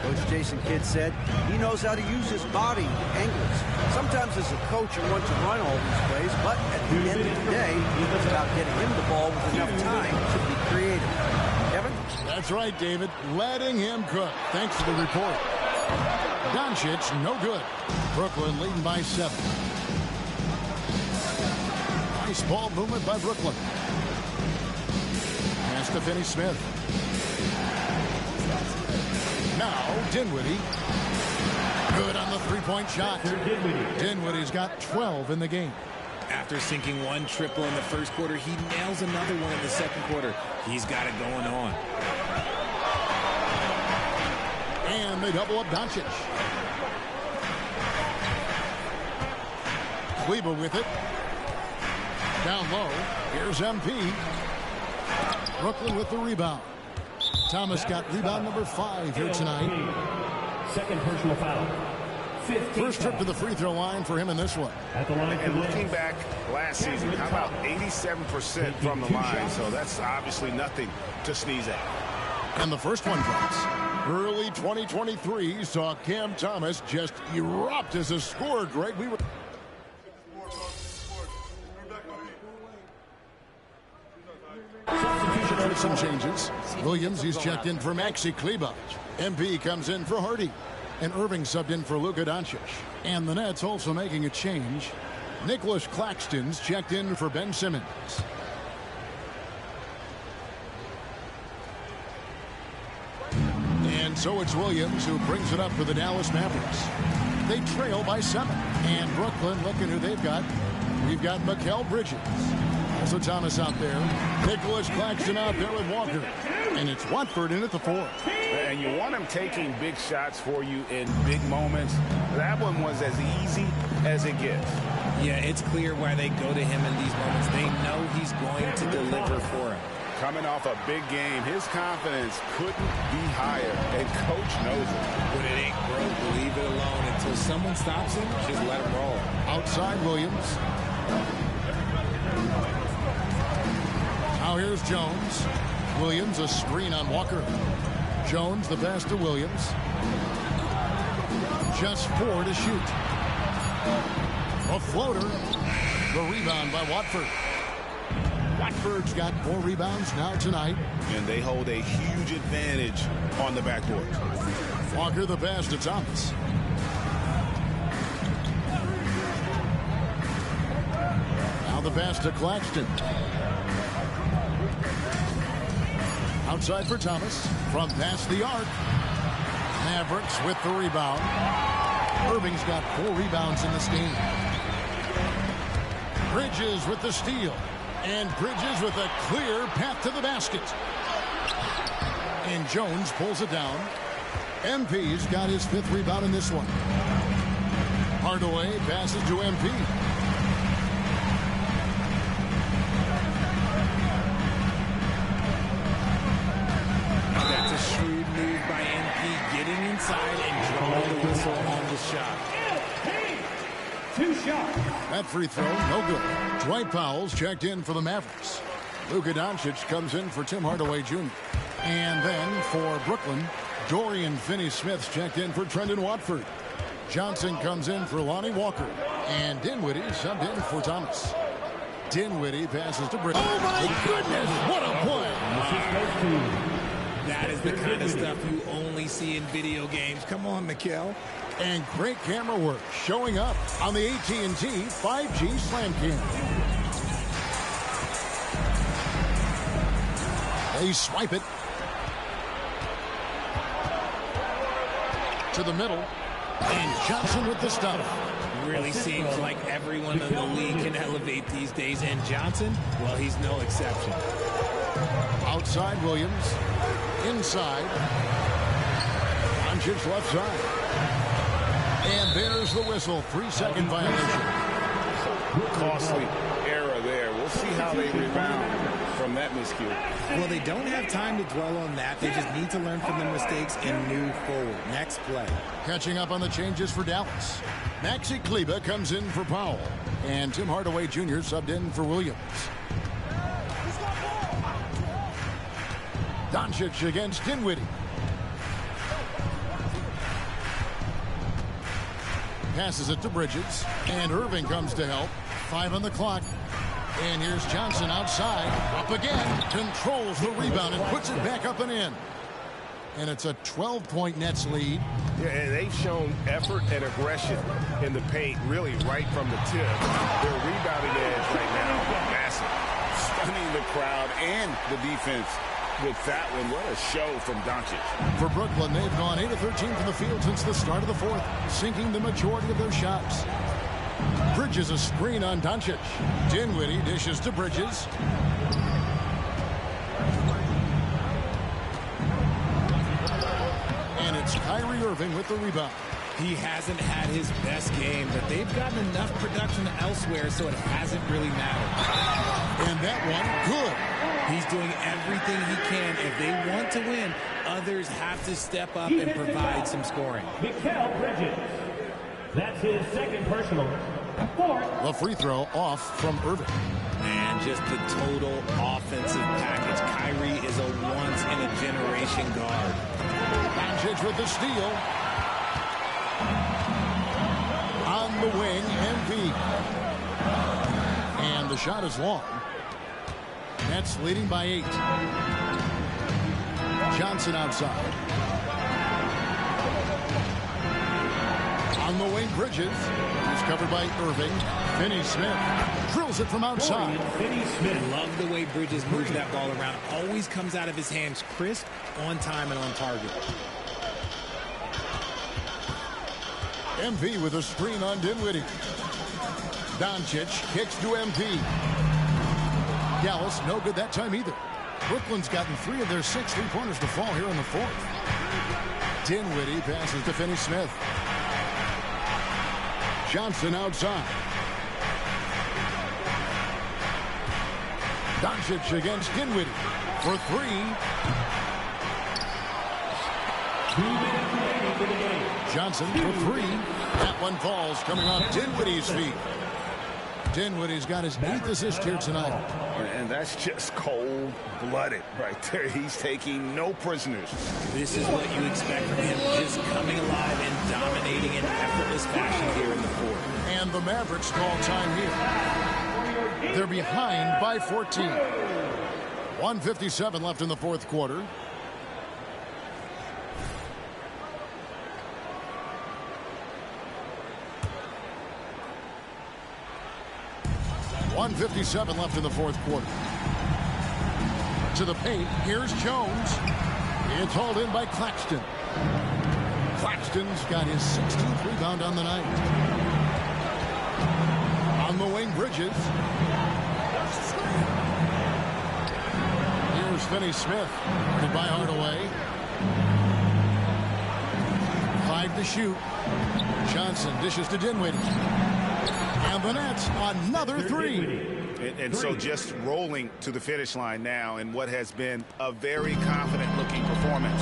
Coach Jason Kidd said he knows how to use his body angles. Sometimes as a coach you want to run all these plays, but at the end of the day, it's about getting him the ball with enough time to be creative. Kevin? That's right, David. Letting him cook. Thanks for the report. Doncic, no good. Brooklyn leading by 7. Nice ball movement by Brooklyn. Pass to Finney Smith. Now Dinwiddie. Good on the 3-point shot. Dinwiddie's got 12 in the game. After sinking 1 triple in the first quarter, he nails another one in the second quarter. He's got it going on. And they double up Doncic. Kleber with it. Down low. Here's MP. Brooklyn with the rebound. Thomas got rebound number 5 here tonight. Second personal foul. First trip to the free throw line for him in this one. And looking back last season, how about 87% from the line? So that's obviously nothing to sneeze at. And the first one drops. Early 2023 saw Cam Thomas just erupt as a scorer, Greg. We were... Some changes. Williams, he's checked in for Maxi Kleber. MP comes in for Hardy. And Irving subbed in for Luka Doncic. And the Nets also making a change. Nicholas Claxton's checked in for Ben Simmons. And so it's Williams who brings it up for the Dallas Mavericks. They trail by 7. And Brooklyn, looking who they've got. We've got Mikal Bridges. Also Thomas out there. Nicholas Claxton out there with Walker. And it's Watford in at the 4. And you want him taking big shots for you in big moments. That one was as easy as it gets. Yeah, it's clear why they go to him in these moments. They know he's going to deliver for him. Coming off a big game, his confidence couldn't be higher, and coach knows it. When it ain't broke, leave it alone until someone stops him. Just let him roll. Outside Williams. Now here's Jones. Williams, a screen on Walker. Jones, the pass to Williams. Just 4 to shoot. A floater. The rebound by Watford. Watford's got 4 rebounds now tonight. And they hold a huge advantage on the backboard. Walker, the pass to Thomas. Now the pass to Claxton. Outside for Thomas. From past the arc. Mavericks with the rebound. Irving's got 4 rebounds in this game. Bridges with the steal. And Bridges with a clear path to the basket. And Jones pulls it down. MP's got his 5th rebound in this one. Hardaway passes to MP. That's a shrewd move by MP, getting inside and drawing the whistle on the shot. 2 shots. That free throw, no good. Dwight Powell's checked in for the Mavericks. Luka Doncic comes in for Tim Hardaway Jr. And then for Brooklyn, Dorian Finney-Smith's checked in for Trendon Watford. Johnson comes in for Lonnie Walker. And Dinwiddie subbed in for Thomas. Dinwiddie passes to Bridges. Oh my goodness, what a play! That is the kind of stuff you only see in video games. Come on, Mikal. And great camera work showing up on the AT&T 5G Slam Cam. They swipe it to the middle. And Johnson with the stuff. Really seems like everyone in the league can elevate these days. And Johnson, well, he's no exception. Outside Williams. Inside. Doncic left side. And there's the whistle. 3-second violation. Costly error there. We'll see how they rebound from that miscue. Well, they don't have time to dwell on that. They just need to learn from their mistakes and move forward. Next play. Catching up on the changes for Dallas. Maxi Kleber comes in for Powell. And Tim Hardaway Jr. subbed in for Williams. Doncic against Dinwiddie. Passes it to Bridges. And Irving comes to help. 5 on the clock. And here's Johnson outside. Up again. Controls the rebound and puts it back up and in. And it's a 12-point Nets lead. Yeah, and they've shown effort and aggression in the paint, really right from the tip. Their rebounding edge right now, massive. Stunning the crowd and the defense with that one. What a show from Doncic. For Brooklyn, they've gone 8 of 13 from the field since the start of the 4th, sinking the majority of their shots. Bridges a screen on Doncic. Dinwiddie dishes to Bridges. And it's Kyrie Irving with the rebound. He hasn't had his best game, but they've gotten enough production elsewhere, so it hasn't really mattered. And that one, good. He's doing everything he can. If they want to win, others have to step up and provide some scoring. Mikal Bridges. That's his second personal. Fourth. The free throw off from Irving. And just the total offensive package. Kyrie is a once-in-a-generation guard. Doncic with the steal. On the wing, MP. And the shot is long. Nets leading by 8. Johnson outside. On the wing, Bridges. He's covered by Irving. Finney Smith drills it from outside. I love the way Bridges moves that ball around. Always comes out of his hands crisp, on time, and on target. MP with a screen on Dinwiddie. Doncic kicks to MP. Dallas no good that time either. Brooklyn's gotten 3 of their 6 3-pointers to fall here in the 4th. Dinwiddie passes to Finney Smith. Johnson outside. Doncic against Dinwiddie for 3. Johnson for 3. That one falls coming off Dinwiddie's feet. Dinwiddie's got his 8th assist here tonight. And that's just cold-blooded right there. He's taking no prisoners. This is what you expect from him, just coming alive and dominating in effortless fashion here in the 4th. And the Mavericks call time here. They're behind by 14. 1:57 left in the 4th quarter. .157 left in the 4th quarter. To the paint, here's Jones. It's hauled in by Claxton. Claxton's got his 16th rebound on the night. On the wing, Bridges. Here's Finney Smith. Guarded by Hardaway. 5 to shoot. Johnson dishes to Dinwiddie. And the Nets, another 3. And so just rolling to the finish line now in what has been a very confident-looking performance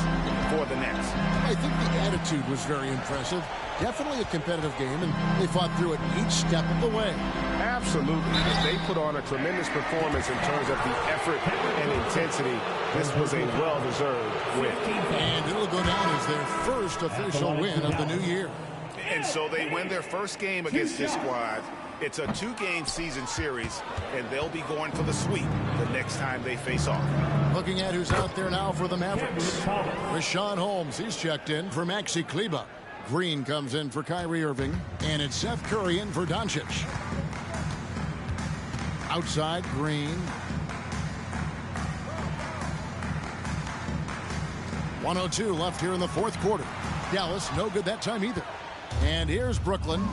for the Nets. I think the attitude was very impressive. Definitely a competitive game, and they fought through it each step of the way. Absolutely. They put on a tremendous performance in terms of the effort and intensity. This was a well-deserved win. And it'll go down as their first official win of the new year. And so they win their first game against this squad. It's a 2-game season series, and they'll be going for the sweep the next time they face off. Looking at who's out there now for the Mavericks. Rashawn Holmes, he's checked in for Maxi Kleba. Green comes in for Kyrie Irving, and it's Seth Curry in for Doncic. Outside, Green. 1:02 left here in the 4th quarter. Dallas no good that time either. And here's Brooklyn.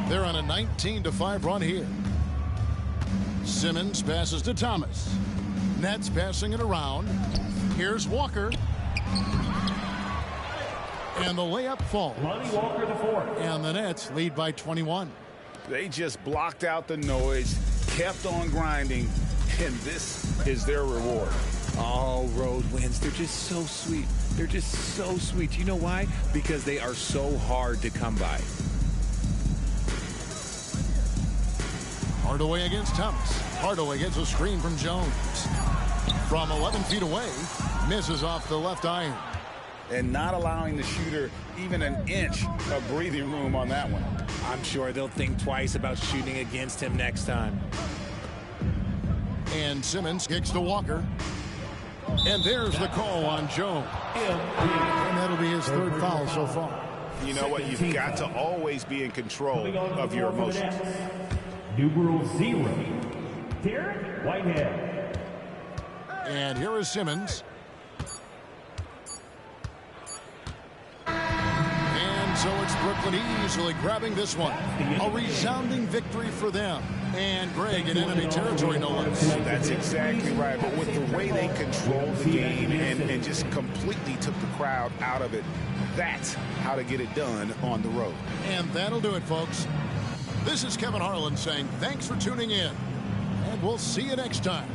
They're on a 19-5 run here. Simmons passes to Thomas. Nets passing it around. Here's Walker. And the layup falls. Lonnie Walker, the 4th. And the Nets lead by 21. They just blocked out the noise, kept on grinding, and this is their reward. All road wins. They're just so sweet. They're just so sweet. You know why? Because they are so hard to come by. Hardaway against Thomas. Hardaway gets a screen from Jones. From 11 feet away, misses off the left iron. And not allowing the shooter even an inch of breathing room on that one. I'm sure they'll think twice about shooting against him next time. And Simmons kicks to Walker. And there's the call on Jones. And that'll be his 3rd foul so far. You know what? You've got to always be in control of your emotions. Numero 0, Derek Whitehead. And here is Simmons. And so it's Brooklyn easily grabbing this one. A resounding victory for them. And Greg, in enemy territory, no less. That's exactly right. But with the way they controlled the game and just completely took the crowd out of it, that's how to get it done on the road. And that'll do it, folks. This is Kevin Harlan saying thanks for tuning in, and we'll see you next time.